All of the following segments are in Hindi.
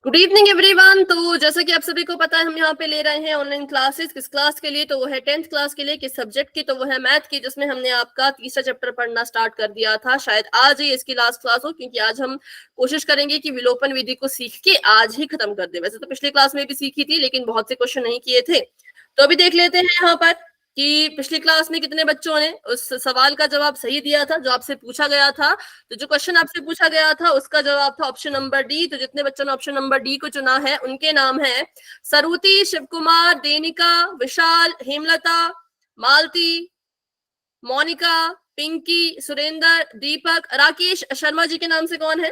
Good evening everyone. तो जैसा कि आप सभी को पता है, हम यहाँ पे ले रहे हैं ऑनलाइन क्लासेस। किस क्लास के लिए? तो वो है 10th क्लास के लिए। किस सब्जेक्ट की? तो वो है मैथ की, जिसमें हमने आपका तीसरा चैप्टर पढ़ना स्टार्ट कर दिया था। शायद आज ही इसकी लास्ट क्लास हो, क्योंकि आज हम कोशिश करेंगे कि विलोपन विधि को सीख के आज ही खत्म कर दे। वैसे तो पिछली क्लास में भी सीखी थी, लेकिन बहुत से क्वेश्चन नहीं किए थे। तो अभी देख लेते हैं यहाँ पर कि पिछली क्लास में कितने बच्चों ने उस सवाल का जवाब सही दिया था जो आपसे पूछा गया था। तो जो क्वेश्चन आपसे पूछा गया था उसका जवाब था ऑप्शन नंबर डी। तो जितने बच्चों ने ऑप्शन नंबर डी को चुना है उनके नाम है सरुति, शिवकुमार, देनिका, विशाल, हेमलता, मालती, मोनिका, पिंकी, सुरेंद्र, दीपक। राकेश शर्मा जी के नाम से कौन है?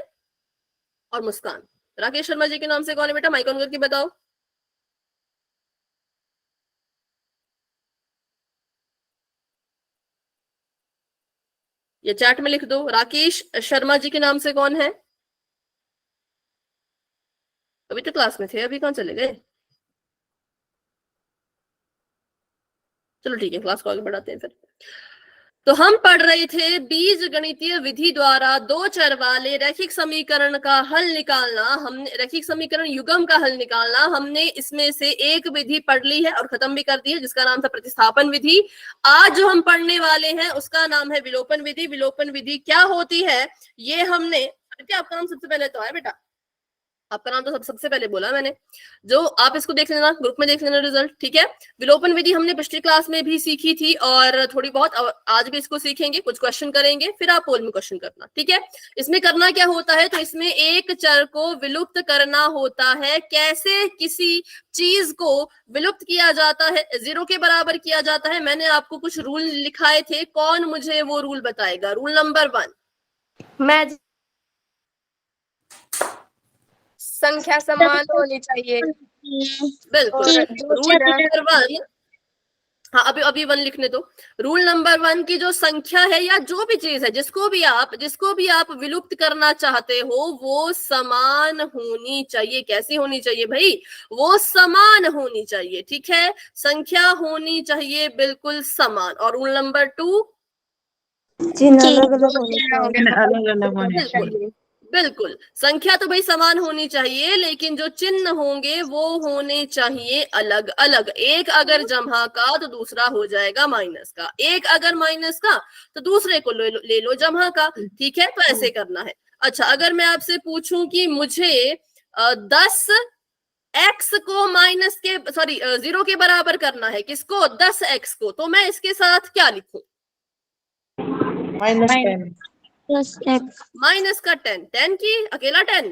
और मुस्कान। राकेश शर्मा जी के नाम से कौन है बेटा? माइक ऑन करके बताओ। ये चैट में लिख दो। राकेश शर्मा जी के नाम से कौन है? अभी तो क्लास में थे, अभी कहाँ चले गए? चलो ठीक है, क्लास को आगे बढ़ाते हैं फिर। तो हम पढ़ रहे थे बीज गणितीय विधि द्वारा दो चर वाले रैखिक समीकरण का हल निकालना। हमने रैखिक समीकरण युग्म का हल निकालना, हमने इसमें से एक विधि पढ़ ली है और खत्म भी कर दी है, जिसका नाम था प्रतिस्थापन विधि। आज जो हम पढ़ने वाले हैं उसका नाम है विलोपन विधि। विलोपन विधि क्या होती है ये हमने, क्या आपका नाम सबसे पहले तो है बेटा? आपका नाम तो सबसे पहले बोला मैंने। जो आप इसको देख लेना, ग्रुप में देख लेना रिजल्ट, ठीक है। विलोपन विधि हमने पिछली क्लास में भी सीखी थी और थोड़ी बहुत आज भी इसको सीखेंगे। कुछ क्वेश्चन करेंगे, फिर आप पोल में क्वेश्चन करना, ठीक है। इसमें करना क्या होता है, तो इसमें एक चर को विलुप्त करना होता है। कैसे किसी चीज को विलुप्त किया जाता है, जीरो के बराबर किया जाता है। मैंने आपको कुछ रूल लिखाए थे, कौन मुझे वो रूल बताएगा? रूल नंबर 1, मैं संख्या समान होनी चाहिए। बिल्कुल। रूल नंबर 1, हाँ अभी अभी 1 लिखने दो। रूल नंबर 1 की जो संख्या है या जो भी चीज है जिसको भी आप विलुप्त करना चाहते हो वो समान होनी चाहिए। कैसी होनी चाहिए भाई? वो समान होनी चाहिए, ठीक है। संख्या होनी चाहिए बिल्कुल समान। और रूल नंबर 2, चिन्ह अलग अलग होने बिल्कुल बिल्कुल। संख्या तो भाई समान होनी चाहिए, लेकिन जो चिन्ह होंगे वो होने चाहिए अलग अलग। एक अगर जमा का तो दूसरा हो जाएगा माइनस का, एक अगर माइनस का तो दूसरे को ले लो जमा का, ठीक है। तो ऐसे करना है। अच्छा, अगर मैं आपसे पूछूं कि मुझे 10 एक्स को माइनस के सॉरी 0 के बराबर करना है, किसको? 10 एक्स को, तो मैं इसके साथ क्या लिखूं? माइनस का 10, 10 की अकेला 10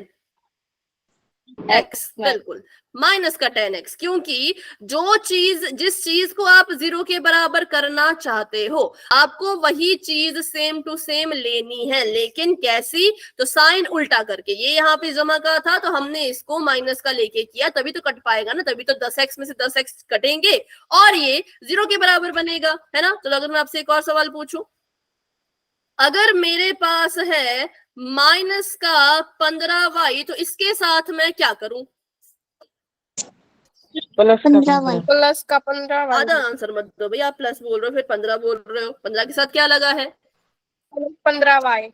एक्स, बिल्कुल माइनस का 10 एक्स। क्योंकि जिस चीज को आप 0 के बराबर करना चाहते हो आपको वही चीज सेम टू सेम लेनी है। लेकिन कैसी? तो साइन उल्टा करके। ये यहाँ पे जमा का था तो हमने इसको माइनस का लेके किया, तभी तो कट पाएगा ना। तभी तो 10 एक्स में से 10 एक्स कटेंगे और ये 0 के बराबर बनेगा, है ना। तो अगर मैं आपसे एक और सवाल पूछूं, अगर मेरे पास है माइनस का 15y तो इसके साथ मैं क्या करूं? प्लस का 15 आधा आंसर मत दो भाई, आप प्लस बोल रहे हो फिर 15 बोल रहे हो। 15 के साथ क्या लगा है? 15y।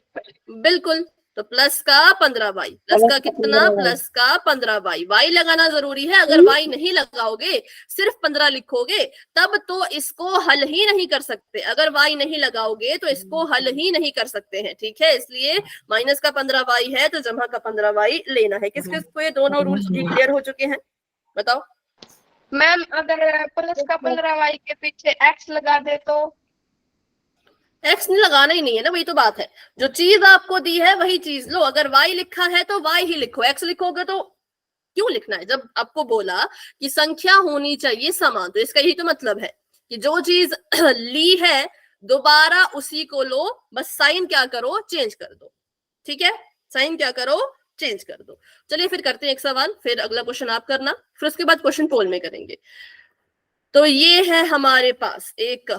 बिल्कुल, तो प्लस का 15y। प्लस का कितना? प्लस का 15y। y लगाना जरूरी है। अगर y नहीं लगाओगे, सिर्फ 15 लिखोगे, तब तो इसको हल ही नहीं कर सकते। अगर y नहीं लगाओगे तो इसको हल ही नहीं कर सकते हैं, ठीक है। इसलिए माइनस का 15y है तो जमा का 15y लेना है। किस किस को ये दोनों रूल क्लियर हो चुके हैं? बताओ। मैम अगर प्लस का 15y के पीछे x लगा दे तो? एक्स नहीं लगाना ही नहीं है ना, वही तो बात है। जो चीज आपको दी है वही चीज लो। अगर y लिखा है तो y ही लिखो, x लिखोगे तो क्यों लिखना है? जब आपको बोला कि संख्या होनी चाहिए समान, तो इसका यही तो मतलब है कि जो चीज ली है दोबारा उसी को लो, बस साइन क्या करो? चेंज कर दो, ठीक है। साइन क्या करो? चेंज कर दो। चलिए फिर करते हैं एक सवाल, फिर अगला क्वेश्चन आप करना, फिर उसके बाद क्वेश्चन पोल में करेंगे। तो ये है हमारे पास एक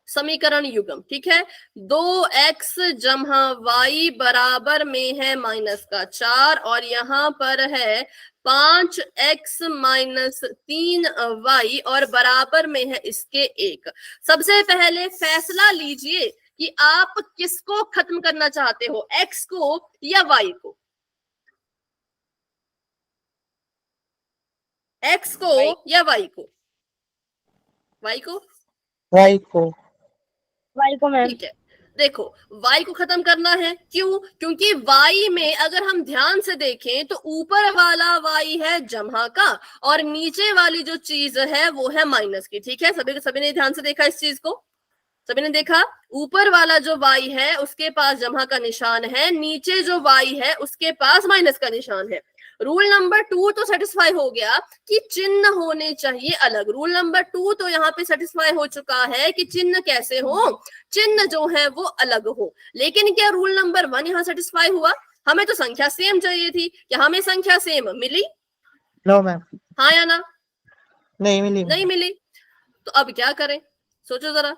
समीकरण युग्म, ठीक है। 2x जमा y बराबर में है माइनस का 4 और यहाँ पर है 5x माइनस 3y और बराबर में है इसके 1। सबसे पहले फैसला लीजिए कि आप किसको खत्म करना चाहते हो, x को या y को? x को Y। या y को? y को। वाई को। वाई को मैम। ठीक है, देखो y को खत्म करना है, क्यों? क्योंकि y में अगर हम ध्यान से देखें तो ऊपर वाला y है जमा का और नीचे वाली जो चीज है वो है माइनस की। ठीक है, सभी ने ध्यान से देखा इस चीज को? सभी ने देखा, ऊपर वाला जो y है उसके पास जमा का निशान है, नीचे जो y है उसके पास माइनस का निशान है। रूल नंबर 2 तो सेटिस्फाई हो गया कि चिन्ह होने चाहिए अलग। रूल नंबर 2 तो यहाँ पे सेटिस्फाई हो चुका है कि चिन्ह कैसे हो, चिन्ह जो है वो अलग हो। लेकिन क्या रूल नंबर 1 यहाँ सेटिस्फाई हुआ? हमें तो संख्या सेम चाहिए थी, क्या हमें संख्या सेम मिली? No ma'am. हाँ या ना? नहीं मिली। नहीं मिली। तो अब क्या करें, सोचो जरा।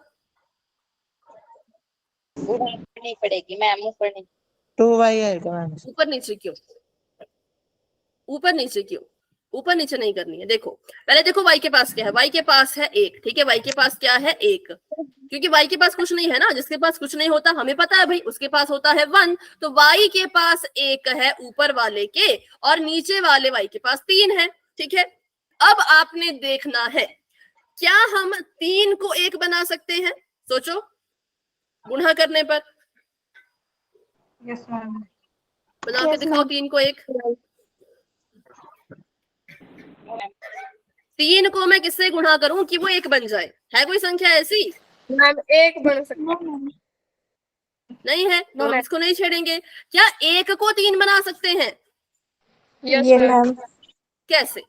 नहीं पड़ेगी मैम, ऊपर नहीं। 2y आएगा मैम। ऊपर नीचे क्यों? ऊपर नीचे क्यों? ऊपर नीचे नहीं करनी है। देखो पहले देखो y के पास क्या है, y के पास है 1। ठीक है, y के पास क्या है 1, क्योंकि y के पास कुछ नहीं है ना, जिसके पास कुछ नहीं होता हमें पता है भाई उसके पास होता है 1। तो y के पास 1 है ऊपर वाले के और नीचे वाले y के पास 3 है। ठीक है, अब आपने देखना है क्या हम 3 को 1 बना सकते हैं? सोचो, गुणा करने पर। Yes ma'am. बना के दिखाओ 3 को 1। 3 को मैं किससे गुणा करूं कि वो 1 बन जाए? है कोई संख्या ऐसी? मैम एक बन सकता है। नहीं है, तो हम मैम। इसको नहीं छेड़ेंगे। क्या 1 को 3 बना सकते हैं? Yes ma'am. कैसे?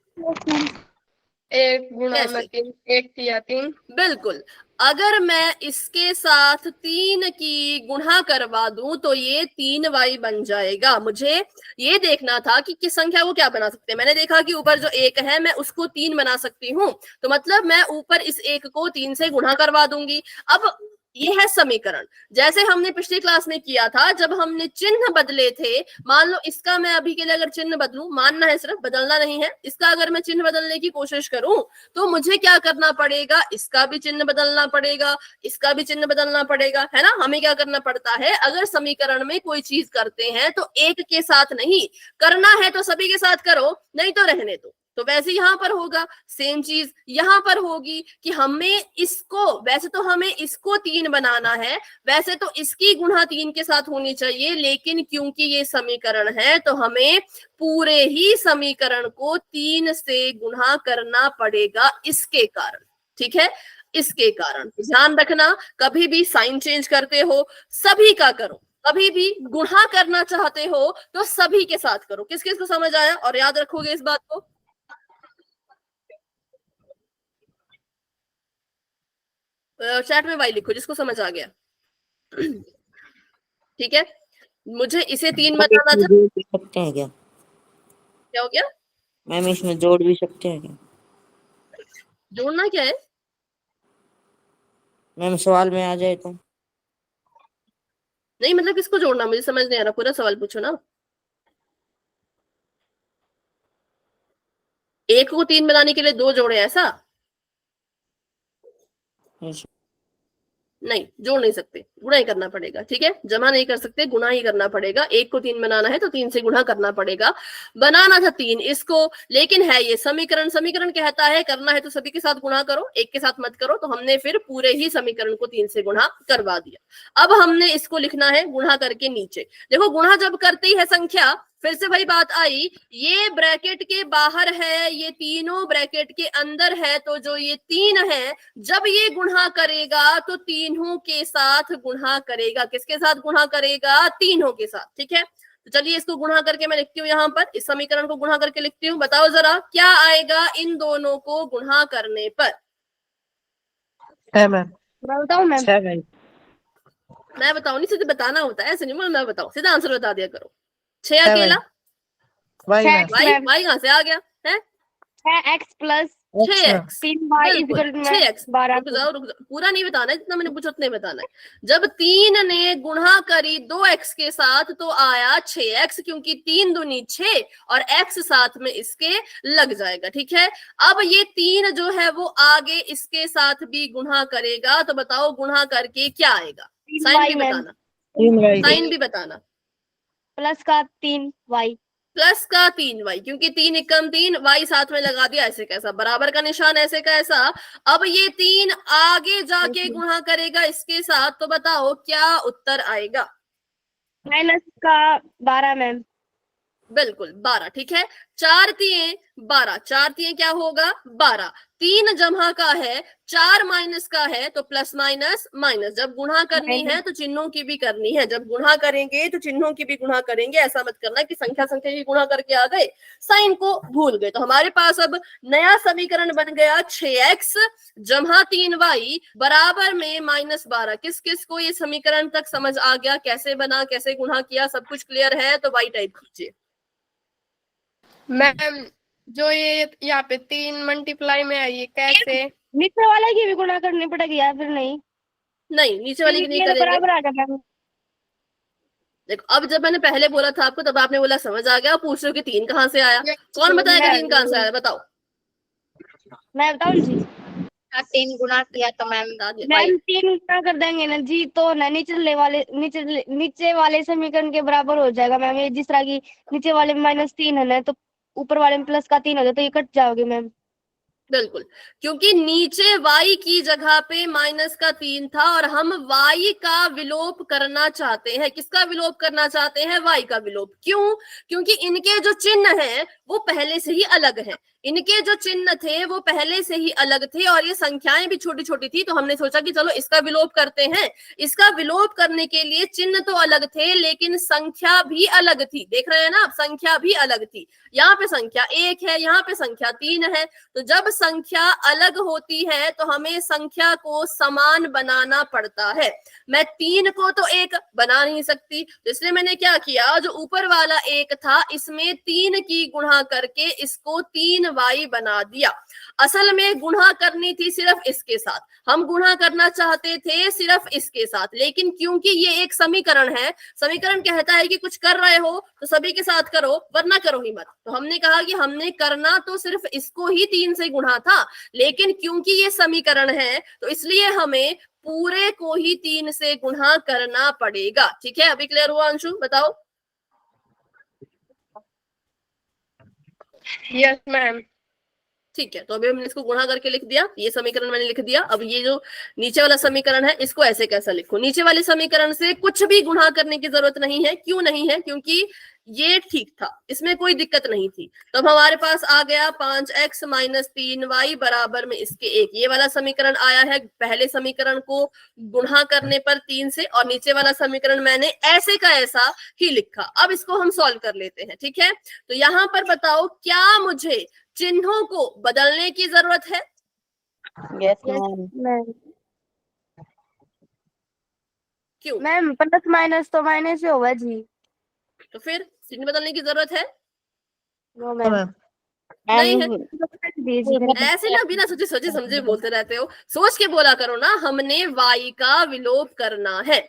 एक गुणा में कैसे? 3, 1 या 3। बिल्कुल, अगर मैं इसके साथ 3 की गुणा करवा दूं तो ये 3y बन जाएगा। मुझे ये देखना था कि किस संख्या को क्या बना सकते हैं। मैंने देखा कि ऊपर जो 1 है मैं उसको 3 बना सकती हूँ, तो मतलब मैं ऊपर इस 1 को 3 से गुणा करवा दूंगी। अब ये है समीकरण, जैसे हमने पिछली क्लास में किया था जब हमने चिन्ह बदले थे। मान लो इसका मैं अभी के लिए अगर चिन्ह बदलूं, मानना है सिर्फ, बदलना नहीं है, इसका अगर मैं चिन्ह बदलने की कोशिश करूं तो मुझे क्या करना पड़ेगा? इसका भी चिन्ह बदलना पड़ेगा, इसका भी चिन्ह बदलना पड़ेगा, है ना? हमें क्या करना पड़ता है, अगर समीकरण में कोई चीज करते हैं तो एक के साथ नहीं करना है, तो सभी के साथ करो, नहीं तो रहने दो। तो वैसे यहां पर होगा, सेम चीज यहां पर होगी कि हमें इसको, वैसे तो हमें इसको 3 बनाना है, वैसे तो इसकी गुणा 3 के साथ होनी चाहिए, लेकिन क्योंकि ये समीकरण है तो हमें पूरे ही समीकरण को 3 से गुणा करना पड़ेगा इसके कारण। ठीक है, इसके कारण ध्यान रखना, कभी भी साइन चेंज करते हो सभी का करो, कभी भी गुणा करना चाहते हो तो सभी के साथ करो। किस किस को समझ आया और याद रखोगे इस बात को? चैट में वाई लिखो जिसको समझ आ गया। ठीक है, मुझे इसे 3 बनाना था। जोड़ भी सकते हैं क्या? क्या हो गया? मैम इसमें जोड़ भी सकते हैं क्या? जोड़ना क्या है? मैम सवाल में आ जाए तो। नहीं मतलब किसको जोड़ना, मुझे समझ नहीं आ रहा, पूरा सवाल पूछो ना। 1 को 3 बनाने के लिए 2 जोड़े, ऐसा? Yes. नहीं, जोड़ नहीं सकते, गुणा ही करना पड़ेगा। ठीक है, जमा नहीं कर सकते, गुणा ही करना पड़ेगा। 1 को 3 बनाना है तो 3 से गुणा करना पड़ेगा। बनाना था 3 इसको, लेकिन है ये समीकरण, समीकरण कहता है करना है तो सभी के साथ गुणा करो, एक के साथ मत करो, तो हमने फिर पूरे ही समीकरण को 3 से गुणा करवा दिया। अब हमने इसको लिखना है गुणा करके नीचे। देखो गुणा जब करती है संख्या, फिर से वही बात आई, ये ब्रैकेट के बाहर है, ये तीनों ब्रैकेट के अंदर है, तो जो ये 3 है जब ये गुणा करेगा तो तीनों के साथ गुणा करेगा। किसके साथ गुणा करेगा? तीनों के साथ। ठीक है, तो चलिए इसको गुणा करके मैं लिखती हूँ, यहाँ पर इस समीकरण को गुणा करके लिखती हूँ। बताओ जरा क्या आएगा इन दोनों को गुणा करने पर? है मैम। बताओ मैम। 7। मैं बताऊं नहीं, सीधे बताना होता है, ऐसे नहीं मैं बताऊं, सीधा आंसर बता दिया करो। 6 अकेला, वाई मैम। वाई कहां से आ गया है? 6x प्लस 6x 3y बिल्कुल, 6x। 12। रुक जाओ, पूरा नहीं बताना है, जितना मैंने पूछा उतना ही बताना है। जब 3 ने गुणा करी 2x के साथ तो आया 6x, क्योंकि 3 दूनी 6 और x साथ में इसके लग जाएगा। ठीक है, अब ये 3 जो है वो आगे इसके साथ भी गुणा करेगा, तो बताओ गुणा करके क्या आएगा? साइन भी y मैम, बताना, 3y साइन भी बताना। प्लस का 3y, प्लस का 3y, क्योंकि 3 एकम 3, y साथ में लगा दिया, ऐसे कैसा, बराबर का निशान ऐसे का ऐसा। अब ये 3 आगे जाके गुणा करेगा इसके साथ, तो बताओ क्या उत्तर आएगा? माइनस का 12 मैम, बिल्कुल 12, ठीक है। 4 तिये 12, 4 तिये क्या होगा 12, 3 जमा का है, 4 माइनस का है, तो प्लस माइनस माइनस। जब गुणा करनी है तो चिन्हों की भी करनी है, जब गुणा करेंगे तो चिन्हों की भी गुणा करेंगे। ऐसा मत करना कि संख्या संख्या की गुणा करके आ गए, साइन को भूल गए। तो हमारे पास अब नया समीकरण बन गया 6x जमा 3y बराबर में -12। किस किस को ये समीकरण तक समझ आ गया, कैसे बना, कैसे गुणा किया, सब कुछ क्लियर है? तो y टाइप कीजिए। मैम जो ये यहाँ पे 3 मल्टीप्लाई में है, ये कैसे? नीचे वाले की भी गुणा करनी पड़ेगी या फिर नहीं? नहीं, नीचे वाली की नहीं करेंगे। बराबर आ गया मैम। देखो, अब जब मैंने पहले बोला था आपको, तब आपने बोला समझ आ गया, पूछ रहे हो कि 3 कहाँ से आया। कौन बताएगा 3 कहाँ से आया, बताओ। मैं बताऊँ जी? 3 गुना किया तो मैम बता दिया। मैम 3 गुना कर देंगे ना जी, तो ना नीचे वाले समीकरण के बराबर हो जाएगा मैम। ये जिस तरह की नीचे वाले में -3 है ना, तो ऊपर वाले में प्लस का 3 हो जाए, तो ये कट जाओगे मैम। बिल्कुल, क्योंकि नीचे y की जगह पे माइनस का 3 था और हम y का विलोप करना चाहते हैं। किसका विलोप करना चाहते हैं? y का विलोप। क्यों? क्योंकि इनके जो चिन्ह हैं वो पहले से ही अलग हैं। इनके जो चिन्ह थे वो पहले से ही अलग थे और ये संख्याएं भी छोटी छोटी थी, तो हमने सोचा कि चलो इसका विलोप करते हैं। इसका विलोप करने के लिए चिन्ह तो अलग थे लेकिन संख्या भी अलग थी। देख रहे हैं ना, संख्या भी अलग थी। यहाँ पे संख्या 1 है, यहाँ पे संख्या 3 है। तो जब संख्या अलग होती है तो हमें संख्या को समान बनाना पड़ता है। मैं 3 को तो 1 बना नहीं सकती, तो इसलिए मैंने क्या किया, जो ऊपर वाला 1 था इसमें 3 की गुणा करके इसको 3y बना दिया। असल में गुणा करनी थी सिर्फ इसके साथ, हम गुणा करना चाहते थे सिर्फ इसके साथ, लेकिन क्योंकि ये एक समीकरण है, समीकरण कहता है कि कुछ कर रहे हो तो सभी के साथ करो वरना करो ही मत। तो हमने कहा कि हमने करना तो सिर्फ इसको ही 3 से गुणा था, लेकिन क्योंकि ये समीकरण है तो इसलिए हमें पूरे को ही 3 से गुणा करना पड़ेगा। ठीक है, अभी क्लियर हुआ अंशु? बताओ। Yes ma'am. ठीक है, तो अभी हमने इसको गुणा करके लिख दिया, ये समीकरण मैंने लिख दिया। अब ये जो नीचे वाला समीकरण है इसको ऐसे कैसा लिखो? नीचे वाले समीकरण से कुछ भी गुणा करने की जरूरत नहीं है। क्यों नहीं है? क्योंकि ये ठीक था, इसमें कोई दिक्कत नहीं थी। तो अब हमारे पास आ गया 5x - 3y बराबर में इसके 1। ये वाला समीकरण आया है पहले समीकरण को गुणा करने पर 3 से, और नीचे वाला समीकरण मैंने ऐसे का ऐसा ही लिखा। अब इसको हम सॉल्व कर लेते हैं। ठीक है, तो यहाँ पर बताओ क्या मुझे चिन्हों को बदलने की जरूरत है? Yes ma'am. मैम क्यों? मैम प्लस माइनस तो माइनस ही होगा जी। तो फिर चिन्ह बदलने की जरूरत है? No ma'am. मैम नहीं है। दीजिए। ऐसे ना बिना सोचे सोचे समझे बोलते रहते हो, सोच के बोला करो ना। हमने y का विलोप करना है,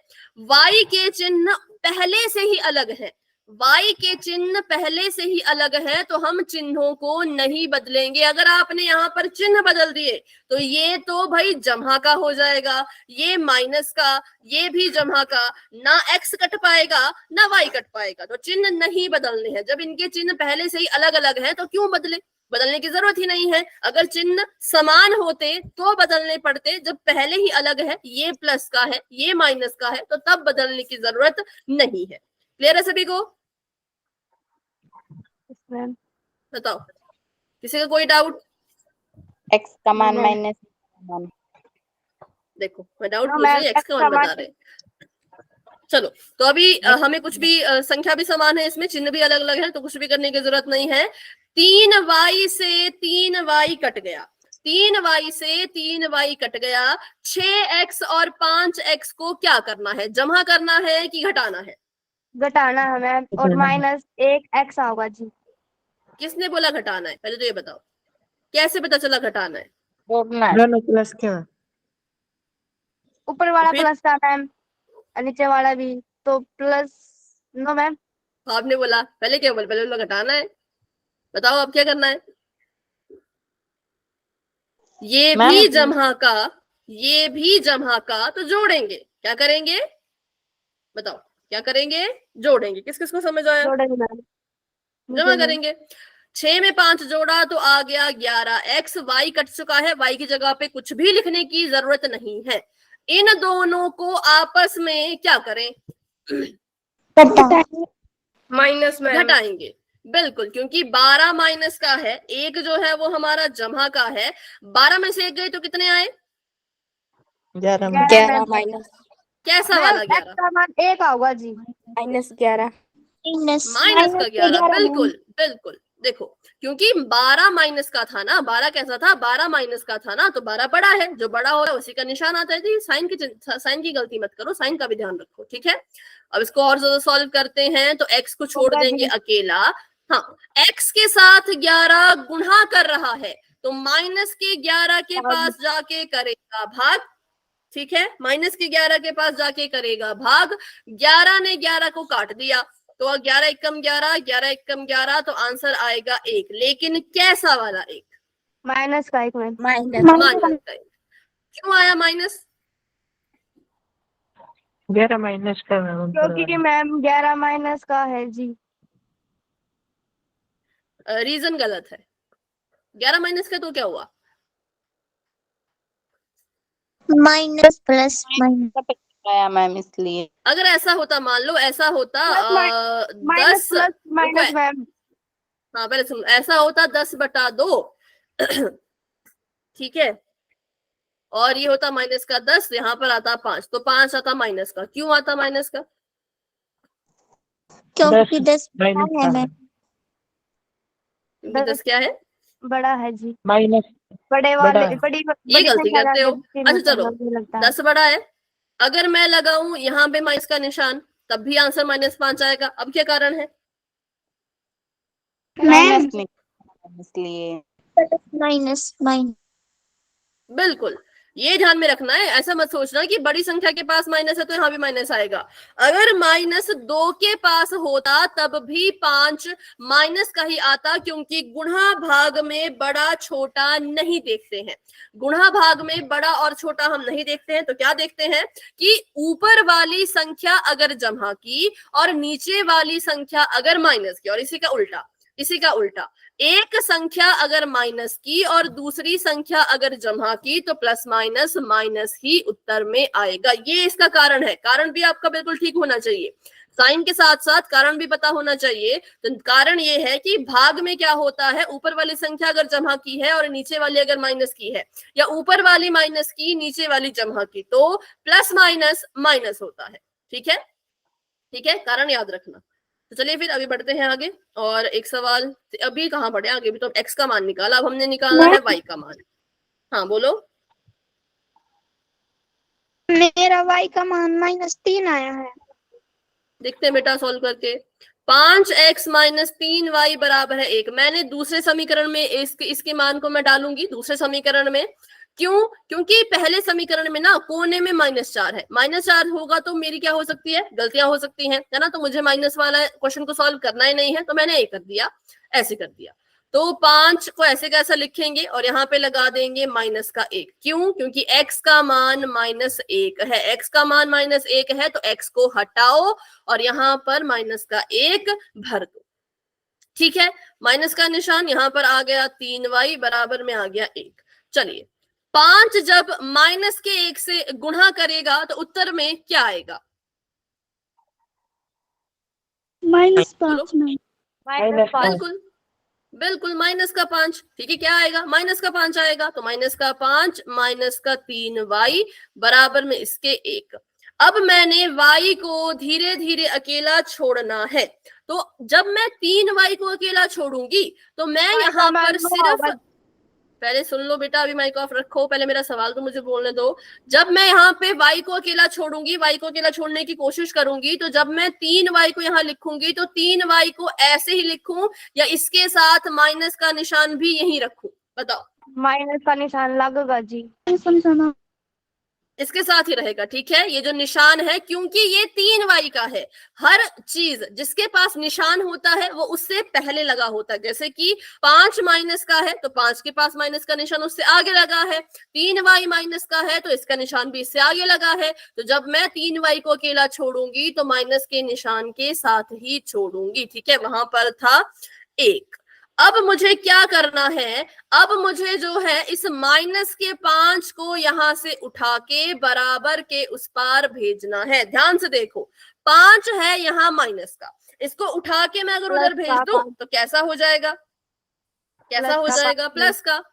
y के चिन्ह पहले से ही अलग है, y के चिन्ह पहले से ही अलग है, तो हम चिन्हों को नहीं बदलेंगे। अगर आपने यहाँ पर चिन्ह बदल दिए तो ये तो भाई जमा का हो जाएगा, ये माइनस का, ये भी जमा का, ना x कट पाएगा ना y कट पाएगा। तो चिन्ह नहीं बदलने हैं। जब इनके चिन्ह पहले से ही अलग अलग है तो क्यों बदले? बदलने की जरूरत ही नहीं है। अगर चिन्ह समान होते तो बदलने पड़ते, जब पहले ही अलग है, ये प्लस का है ये माइनस का है, तो तब बदलने की जरूरत नहीं है। क्लियर है सभी को? बताओ, किसी का कोई डाउट? x का मान -1। देखो मैं डाउट पूछ रही, x का मान बता रहे। चलो, तो अभी हमें कुछ भी संख्या भी समान है, इसमें चिन्ह भी अलग अलग है, तो कुछ भी करने की जरूरत नहीं है। 3y से 3y कट गया, 3y से 3y कट गया। 6x और 5x को क्या करना है? जमा करना है कि घटाना है? घटाना है मैम, और -1x होगा जी। किसने बोला घटाना है? पहले तो ये बताओ, कैसे पता चला घटाना है? दोनों प्लस के मैम। ऊपर वाला फिर? प्लस था मैम, नीचे वाला भी तो प्लस। No ma'am. आपने बोला पहले क्या बोला? पहले बोला घटाना है। बताओ अब क्या करना है? ये भी जमा का, ये भी जमा का, तो जोड़ेंगे। क्या करेंगे बताओ, क्या करेंगे? जोड़ेंगे। किस किस को समझ आया? जोड़ेंगे मैम। जमा मुझे नहीं। करेंगे। 6 में 5 जोड़ा तो आ गया 11। एक्स वाई कट चुका है, वाई की जगह पे कुछ भी लिखने की जरूरत नहीं है। इन दोनों को आपस में क्या करें? माइनस में घटाएंगे। बिल्कुल, क्योंकि 12 माइनस का है, एक जो है वो हमारा जमा का है। 12 में से एक गए तो कितने आए? 11 में 11 माइनस कैसा मैम वाला एक्स 11? का मान 1 होगा जी। -11 माइनस का 11। बिल्कुल बिल्कुल। देखो, क्योंकि 12 माइनस का था ना, 12 कैसा था? 12 माइनस का था ना, तो 12 बड़ा है, जो बड़ा हो रहा है उसी का निशान आता है। जी साइन की गलती मत करो, साइन का भी ध्यान रखो, ठीक है। अब इसको और ज्यादा सॉल्व करते हैं तो x को छोड़ देंगे अकेला। हाँ, x के साथ 11 गुणा कर रहा है, तो माइनस के 11 के पास जाके करेगा भाग, ठीक है। माइनस के 11 के पास जाके करेगा भाग। 11 ने 11 को काट दिया, तो 11 एकम 11, 11 एकम 11, तो आंसर आएगा 1। लेकिन कैसा वाला 1? माइनस का 1 मैम। माइनस माइनस का 1। क्यों आया माइनस? 11 माइनस का मैम क्योंकि मैम 11 माइनस का है जी। रीजन गलत है। 11 माइनस का तो क्या हुआ? माइनस प्लस माइनस आया मैम, इसलिए अगर ऐसा होता, मान लो ऐसा होता माइनस 10, प्लस माइनस मैम। हाँ पहले सुन, ऐसा होता 10/2 ठीक है, और ये होता माइनस का 10, यहाँ पर आता 5, तो 5 आता माइनस का। क्यों आता माइनस का? क्योंकि 10 माइनस है का मैम। क्योंकि 10 क्या है? बड़ा है जी। माइनस बड़े बड़ा वाले है। बड़ी ये बड़ी गलती संख्या करते हो। का अच्छा चलो, लगता है। 10 बड़ा है, अगर मैं लगाऊं यहाँ पे माइनस का निशान, तब भी आंसर -5 आएगा। अब क्या कारण है? माइनस निकला इसलिए। माइनस माइनस बिल्कुल, ये ध्यान में रखना है। ऐसा मत सोचना कि बड़ी संख्या के पास माइनस है तो यहाँ भी माइनस आएगा। अगर -2 के पास होता तब भी 5 माइनस का ही आता, क्योंकि गुणा भाग में बड़ा छोटा नहीं देखते हैं। गुणा भाग में बड़ा और छोटा हम नहीं देखते हैं, तो क्या देखते हैं कि ऊपर वाली संख्या अगर जमा की और नीचे वाली संख्या अगर माइनस की, और इसी का उल्टा एक संख्या अगर माइनस की और दूसरी संख्या अगर जमा की, तो प्लस माइनस माइनस ही उत्तर में आएगा। ये इसका कारण है। कारण भी आपका बिल्कुल ठीक होना चाहिए, साइन के साथ साथ कारण भी पता होना चाहिए। तो कारण ये है कि भाग में क्या होता है, ऊपर वाली संख्या अगर जमा की है और नीचे वाली अगर माइनस की है, या ऊपर वाली माइनस की नीचे वाली जमा की, तो प्लस माइनस माइनस होता है। ठीक है, ठीक है, कारण याद रखना। तो चलिए फिर अभी बढ़ते हैं आगे। और एक सवाल, अभी कहाँ बढ़े आगे? भी तो x का मान निकाला, अब हमने निकालना है y का मान। हाँ बोलो। मेरा y का मान -3 आया है। देखते हैं बेटा सॉल्व करके। 5x - 3y बराबर है 1। मैंने दूसरे समीकरण में इसके मान को मैं डालूंगी दूसरे समीकरण में। क्यों? क्योंकि पहले समीकरण में ना कोने में -4 है। -4 होगा तो मेरी क्या हो सकती है? गलतियां हो सकती हैं, है ना। तो मुझे माइनस वाला क्वेश्चन को सॉल्व करना ही नहीं है, तो मैंने ये कर दिया, ऐसे कर दिया। तो 5 को ऐसे कैसा लिखेंगे और यहाँ पे लगा देंगे -1। क्यों? क्योंकि x का मान -1 है। x का मान -1 है तो x को हटाओ और यहाँ पर -1 भर दो। ठीक है, माइनस का निशान यहाँ पर आ गया, 3y बराबर में आ गया 1। चलिए, 5 जब -1 से गुणा करेगा तो उत्तर में क्या आएगा? -5 में बिल्कुल बिल्कुल, -5। ठीक है, क्या आएगा? -5 आएगा। तो -5 -3y बराबर में इसके 1। अब मैंने y को धीरे धीरे अकेला छोड़ना है, तो जब मैं 3y को अकेला छोड़ूंगी तो मैं यहाँ पर सिर्फ, पहले सुन लो बेटा, अभी माइक ऑफ रखो, पहले मेरा सवाल तो मुझे बोलने दो। जब मैं यहाँ पे y को अकेला छोड़ूंगी, y को अकेला छोड़ने की कोशिश करूंगी, तो जब मैं 3y को यहाँ लिखूंगी तो 3y को ऐसे ही लिखूं या इसके साथ माइनस का निशान भी यहीं रखूं? बताओ। माइनस का निशान लगेगा जी। इसके साथ ही रहेगा, ठीक है। ये जो निशान है, क्योंकि ये 3y का है, हर चीज जिसके पास निशान होता है वो उससे पहले लगा होता है। जैसे कि 5 माइनस का है तो 5 के पास माइनस का निशान उससे आगे लगा है, 3y माइनस का है तो इसका निशान भी इससे आगे लगा है। तो जब मैं 3y को अकेला छोड़ूंगी तो माइनस के निशान के साथ ही छोड़ूंगी, ठीक है। वहां पर था 1। अब मुझे क्या करना है, अब मुझे जो है इस माइनस के 5 को यहां से उठा के बराबर के उस पार भेजना है। ध्यान से देखो, 5 है यहाँ माइनस का, इसको उठा के मैं अगर उधर भेज दूं तो कैसा हो जाएगा, कैसा हो जाएगा, प्लस का।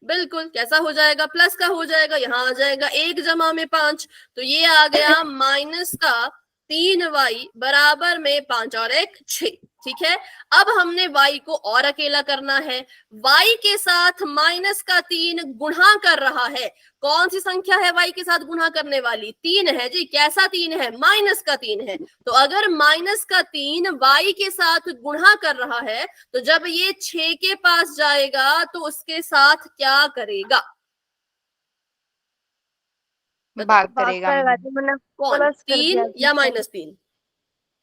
बिल्कुल, कैसा हो जाएगा, प्लस का हो जाएगा। यहाँ आ जाएगा 1 जमा में 5, तो ये आ गया माइनस का 3y बराबर में 5 और 1 6, ठीक है। अब हमने y को और अकेला करना है, y के साथ माइनस का 3 गुणा कर रहा है। कौन सी संख्या है y के साथ गुणा करने वाली, 3 है जी। कैसा 3 है, माइनस का 3 है। तो अगर माइनस का 3 y के साथ गुणा कर रहा है तो जब ये 6 के पास जाएगा तो उसके साथ क्या करेगा, भाग करेगा। कौन, 3 या माइनस 3,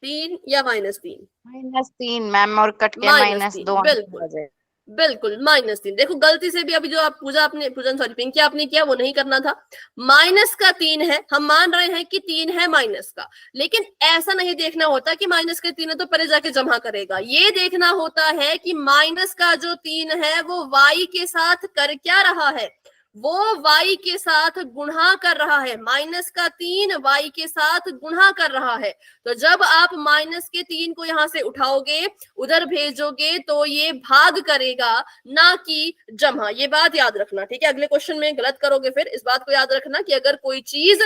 3 या माइनस 3, -3 मैम, और कट के -3, -2 बिल्कुल बिल्कुल -3। देखो गलती से भी अभी जो आप पूजन पिंकी आपने किया वो नहीं करना था। माइनस का 3 है, हम मान रहे हैं कि 3 है माइनस का, लेकिन ऐसा नहीं देखना होता कि माइनस का 3 है तो परे जाके जमा करेगा। ये देखना होता है कि माइनस का जो 3 है वो y के साथ कर क्या रहा है, वो y के साथ गुणा कर रहा है। माइनस का 3 y के साथ गुणा कर रहा है। तो जब आप माइनस के 3 को यहां से उठाओगे उधर भेजोगे तो ये भाग करेगा, ना कि जमा। ये बात याद रखना, ठीक है। अगले क्वेश्चन में गलत करोगे फिर इस बात को याद रखना कि अगर कोई चीज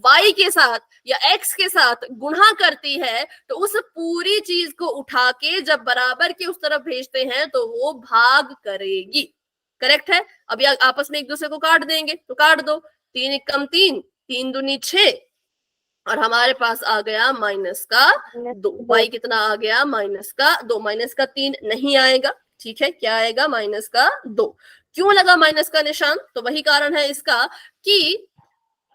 y के साथ या x के साथ गुणा करती है तो उस पूरी चीज को उठा के जब बराबर के उस तरफ भेजते हैं तो वो भाग करेगी। करेक्ट है। अब ये आपस में एक दूसरे को काट देंगे तो काट दो, 3 एकम 3, 3 दूनी 6 और हमारे पास आ गया माइनस का 2। y कितना आ गया, माइनस का 2। माइनस का 3 नहीं आएगा, ठीक है। क्या आएगा, माइनस का 2। क्यों लगा माइनस का निशान, तो वही कारण है इसका कि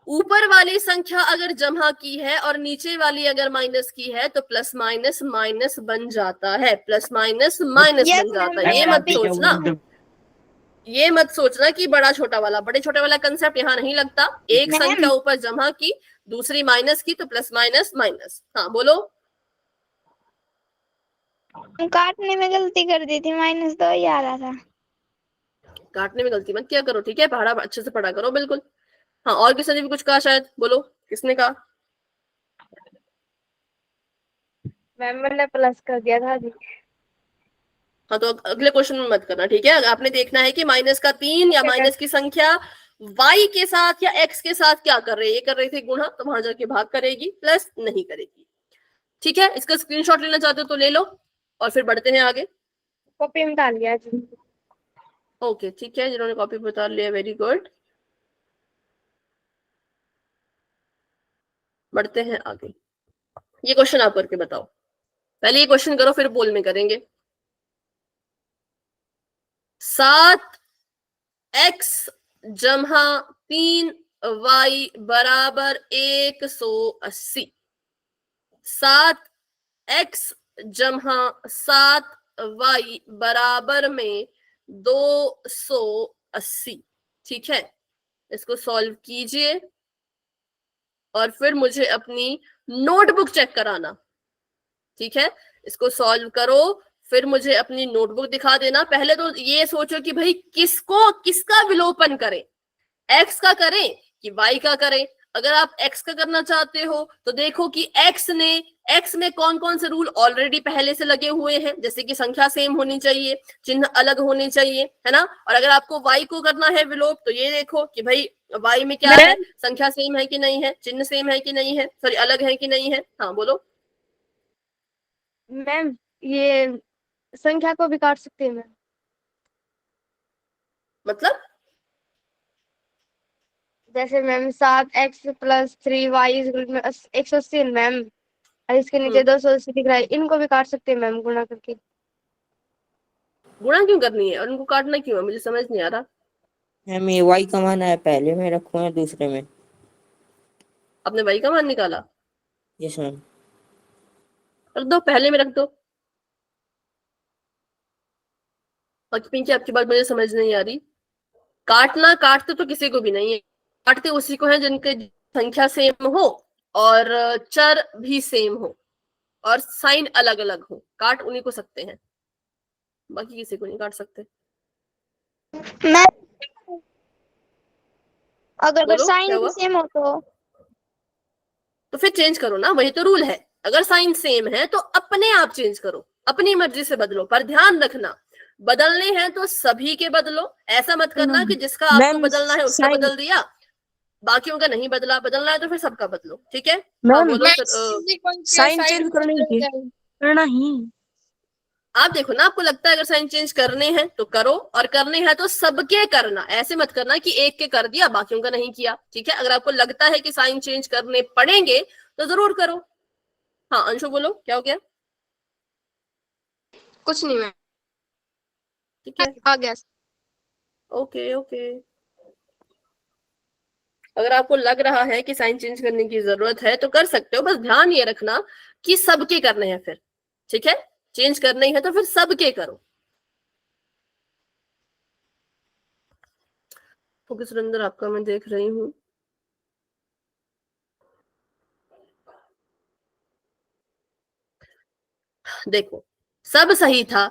ऊपर वाली संख्या अगर जमा की है और नीचे वाली अगर माइनस की है तो प्लस माइनस माइनस बन जाता है, प्लस माइनस माइनस बन जाता है। ये मत सोचना कि बड़ा छोटा वाला, बड़े छोटे वाला कंसेप्ट यहाँ नहीं लगता। एक संख्या ऊपर जमा की, दूसरी माइनस की तो प्लस माइनस माइनस। हाँ बोलो। काटने में गलती कर दी थी, -2 ही आ रहा था। काटने में गलती मत किया करो, ठीक है। पढ़ा अच्छे से पढ़ा करो, बिल्कुल। हाँ, और किसी ने भी कुछ कहा शायद, बोलो किसने कहा। मैम मैंने प्लस कर दिया था जी। हाँ तो अगले क्वेश्चन में मत करना, ठीक है। आपने देखना है कि माइनस का 3 या माइनस की संख्या y के साथ या x के साथ क्या कर रही है। ये कर रही थी गुणा तो वहां जाके भाग करेगी, प्लस नहीं करेगी, ठीक है। इसका स्क्रीनशॉट लेना चाहते हो तो ले लो और फिर बढ़ते हैं आगे। कॉपी में डाल लिया जी। ओके, ठीक है। जिन्होंने कॉपी पे उतार लिया, वेरी गुड। बढ़ते हैं आगे। ये क्वेश्चन आप करके बताओ। पहले ये क्वेश्चन करो फिर बोल में करेंगे। 7x जमा 3y बराबर 180। 7x जमा 7y बराबर में 280, ठीक है। इसको सॉल्व कीजिए और फिर मुझे अपनी नोटबुक चेक कराना, ठीक है। इसको सॉल्व करो फिर मुझे अपनी नोटबुक दिखा देना। पहले तो ये सोचो कि भाई किसका विलोपन करें, x का करें कि y का करें। अगर आप x का करना चाहते हो तो देखो कि x में कौन कौन से रूल ऑलरेडी पहले से लगे हुए हैं, जैसे कि संख्या सेम होनी चाहिए, चिन्ह अलग होने चाहिए, है ना। और अगर आपको y को करना है विलोप तो ये देखो कि भाई y में क्या है, संख्या सेम है कि नहीं है, चिन्ह सेम है कि नहीं है, सॉरी अलग है कि नहीं है। हाँ बोलो। मैम ये संख्या को भी काट सकते हैं मैम। मतलब जैसे मैम 7x + 3y = 180 मैम, और इसके नीचे 280 दिख रहा है, इनको भी काट सकते हैं मैम गुणा करके। गुणा क्यों करनी है और उनको काटना क्यों है, मुझे समझ नहीं आ रहा। मैम ये y का मान है, पहले में रखूं या दूसरे में। आपने y का मान निकाला, यस मैम। रख दो, पहले में रख दो। बाकी पिंकी आपकी बात मुझे समझ नहीं आ रही। काटना काटते तो किसी को भी नहीं है, काटते उसी को है जिनके संख्या सेम हो और चर भी सेम हो और साइन अलग अलग हो, काट उन्हीं को सकते हैं, बाकी किसी को नहीं काट सकते। मैं अगर बोलो, क्या साइन हुआ? भी सेम हो तो फिर चेंज करो ना, वही तो रूल है। अगर साइन सेम है तो अपने आप चेंज करो, अपनी मर्जी से बदलो, पर ध्यान रखना बदलने हैं तो सभी के बदलो। ऐसा मत करना कि जिसका आपको मैम, बदलना है उसका साइन- बदल दिया, बाकियों का नहीं बदला। बदलना है तो फिर सबका बदलो, ठीक है? हाँ मैम, बोलो साइन चेंज करना ही। आप देखो ना, आपको लगता है अगर साइन चेंज करने हैं तो करो, और करने हैं तो सबके करना। ऐसे मत करना कि एक के कर दिया बाकियों का नहीं किया, ठीक है? अगर आपको लगता है कि साइन चेंज करने पड़ेंगे तो जरूर करो। हाँ अंशु बोलो, क्या हो गया? कुछ नहीं मैम, ठीक है, आ गया। Okay okay. अगर आपको लग रहा है कि साइन चेंज करने की जरूरत है तो कर सकते हो, बस ध्यान ये रखना कि सबके करने हैं फिर, ठीक है? चेंज करने ही है तो फिर सबके करो। ओके सुरेंद्र, आपका मैं देख रही हूँ। देखो, सब सही था,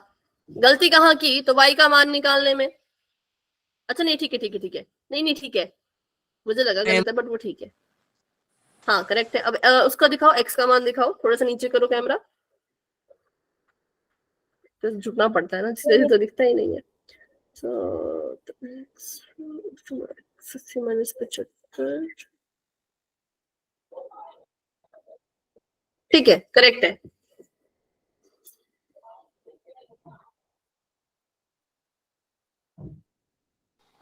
गलती कहाँ की? तो y का मान निकालने में। अच्छा नहीं, ठीक है ठीक है ठीक है, नहीं नहीं ठीक है, मुझे लगा गलत है बट वो ठीक है। हाँ करेक्ट है। अब उसका दिखाओ, x का मान दिखाओ, थोड़ा सा नीचे करो कैमरा, तो झुकना पड़ता है ना, सीधे तो दिखता ही नहीं है। तो -75 ठीक है, करेक्ट है।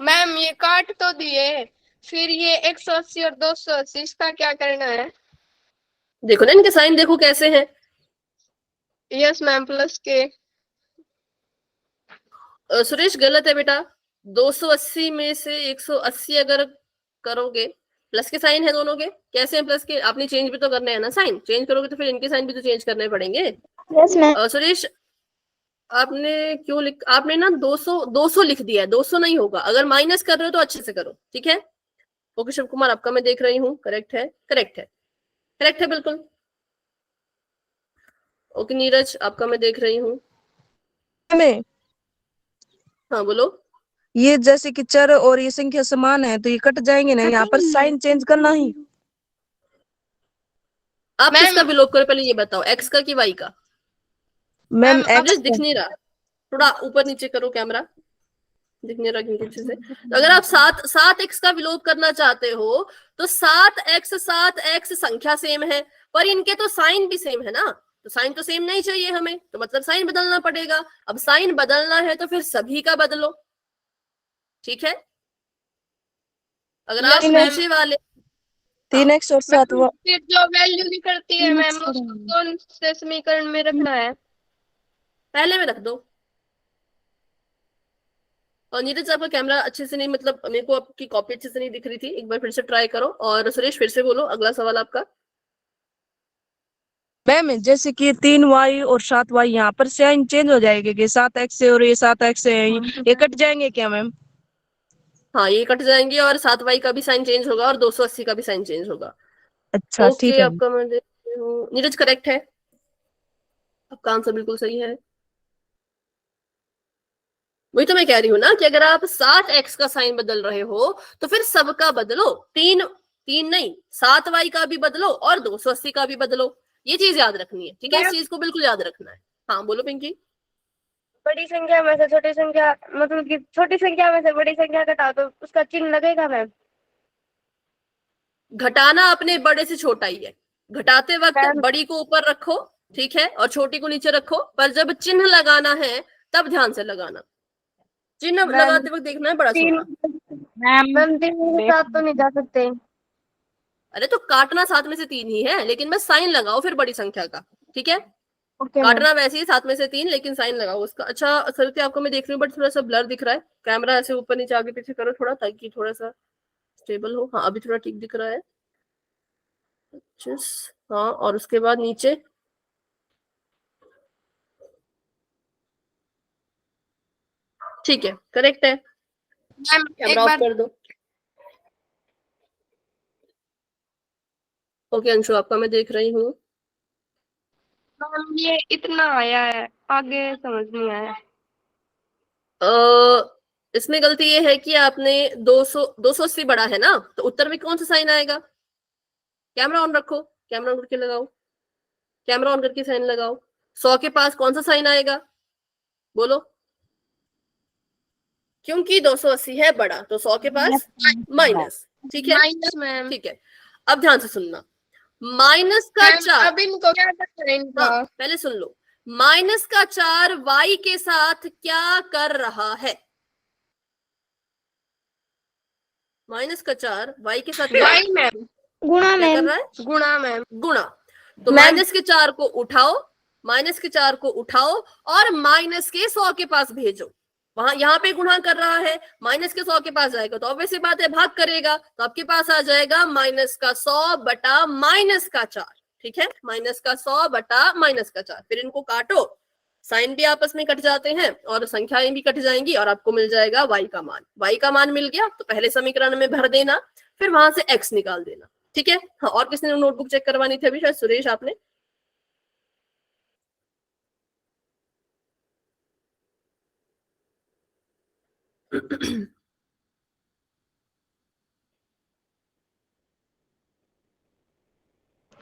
मैम ये काट तो दिए, फिर ये 180 और 280 इसका क्या करना है? देखो ना इनके साइन, देखो कैसे हैं। यस मैम, प्लस के। सुरेश गलत है बेटा, 280 में से 180 अगर करोगे, प्लस के साइन है दोनों के, कैसे हैं प्लस के? आपने चेंज भी तो करने हैं ना, साइन चेंज करोगे तो फिर इनके साइन भी तो चेंज करने पड़ेंगे। Yes ma'am. सुरेश आपने क्यों आपने ना 200 लिख दिया है, 200 नहीं होगा। अगर माइनस कर रहे हो तो अच्छे से करो, ठीक है? ओके शिव कुमार, आपका मैं देख रही हूँ, करेक्ट है करेक्ट है करेक्ट है बिल्कुल। ओके नीरज, आपका मैं देख रही हूँ। में हाँ बोलो। ये जैसे कि चर और ये संख्या समान है तो ये कट जाएंगे ना, यहाँ पर साइन चेंज करना ही। आप मैम- किसका विलोप करो पहले ये बताओ, एक्स का कि वाई का? मैम मैम, एक्स नीरज दिख नहीं रहा, थोड़ा ऊपर नीचे करो कैमरा, दिख नहीं रहा क्योंकि अच्छे से। तो अगर आप 7x का विलोप करना चाहते हो तो 7x संख्या सेम है, पर इनके तो साइन भी सेम है ना, तो साइन तो सेम नहीं चाहिए हमें, तो मतलब साइन बदलना पड़ेगा। अब साइन बदलना है तो फिर सभी का बदलो, ठीक है? अगर आप Yes, ma'am. नीचे वाले 3x और 7 मैम, फिर जो वैल्यू निकलती है मैम उसको कौन से समीकरण में रखना है? पहले में रख दो। और नीरज आपका कैमरा अच्छे से नहीं, मतलब मेरे को आपकी कॉपी अच्छे से नहीं दिख रही थी, एक बार फिर से ट्राई करो। और सुरेश फिर से बोलो अगला सवाल आपका। मैम जैसे कि 3y और 7y यहाँ पर साइन चेंज हो जाएगा कि 7x है और ये 7x है, ये कट जाएंगे क्या मैम? हाँ ये कट जाएंगे और 7y का भी साइन चेंज होगा और 280 का भी साइन चेंज होगा। अच्छा ठीक ओके है। आपका मैं देख रही हूँ, नीरज करेक्ट है, आपका आंसर बिल्कुल सही है। वही तो मैं कह रही हूँ ना कि अगर आप 7x का साइन बदल रहे हो तो फिर सबका बदलो, तीन नहीं 7y का भी बदलो और 280 का भी बदलो, ये चीज याद रखनी है, ठीक है? इस चीज को बिल्कुल याद रखना है। हाँ बोलो पिंकी। बड़ी संख्या में से छोटी संख्या, मतलब कि छोटी संख्या में से बड़ी संख्या घटाओ तो उसका चिन्ह लगेगा मैम? घटाना अपने बड़े से छोटा ही है, घटाते वक्त बड़ी को ऊपर रखो, ठीक है, और छोटी को नीचे रखो, पर जब चिन्ह लगाना है तब ध्यान से लगाना, चिन्ह लगाते वक्त देखना है बड़ा छोटा। मैम 3 के साथ तो नहीं जा सकते। अरे तो काटना 7 में से 3 ही है, लेकिन बस साइन लगाओ फिर बड़ी संख्या का, ठीक है? ओके काटना वैसे ही 7 में से 3, लेकिन साइन लगाओ उसका। अच्छा सरिता आपको मैं देख रही हूँ बट थोड़ा सा ब्लर दिख रहा है, कैमरा ऐसे ऊपर नीचे आगे पीछे करो थोड़ा, ताकि थोड़ा सा स्टेबल हो। हाँ अभी थोड़ा ठीक दिख रहा है। 25, हाँ, और उसके बाद नीचे ठीक है, करेक्ट है। मैम एक कैमरा ऑफ बार कर दो। ओके अंशु, आपका मैं देख रही हूँ। मैम ये इतना आया है, आगे समझ नहीं आया। इसमें गलती ये है कि आपने 280 बढ़ा है ना, तो उत्तर में कौन सा साइन आएगा? कैमरा ऑन रखो, कैमरा ऑन करके लगाओ, कैमरा ऑन करके साइन लगाओ। 100 के पास कौन सा साइन आएगा? बोलो। क्योंकि 280 है बड़ा, तो 100 के पास माइनस। ठीक है, माइनस मैम। ठीक है। अब ध्यान से सुनना, माइनस का मैम 4, अब इनको क्या करना है इनका? हाँ पहले सुन लो, माइनस का 4 y के साथ क्या कर रहा है? माइनस का 4 y के साथ क्या वाई मैम, गुणा क्या कर मैम। रहा है? गुणा मैम। गुणा। तो मैम- माइनस के 4 को उठाओ, माइनस के 4 को उठाओ और माइनस के 100 के पास भेजो। वहां यहाँ पे गुणा कर रहा है, माइनस के 100 के पास जाएगा तो ऑब्वियस सी बात है भाग करेगा, तो आपके पास आ जाएगा माइनस का 100 बटा माइनस का 4। ठीक है, माइनस का 100 बटा माइनस का 4। फिर इनको काटो, साइन भी आपस में कट जाते हैं और संख्याएं भी कट जाएंगी और आपको मिल जाएगा y का मान। y का मान मिल गया तो पहले समीकरण में भर देना, फिर वहां से x निकाल देना। ठीक है, हाँ, और किसने नोटबुक चेक करवानी थी अभी? शायद सुरेश आपने।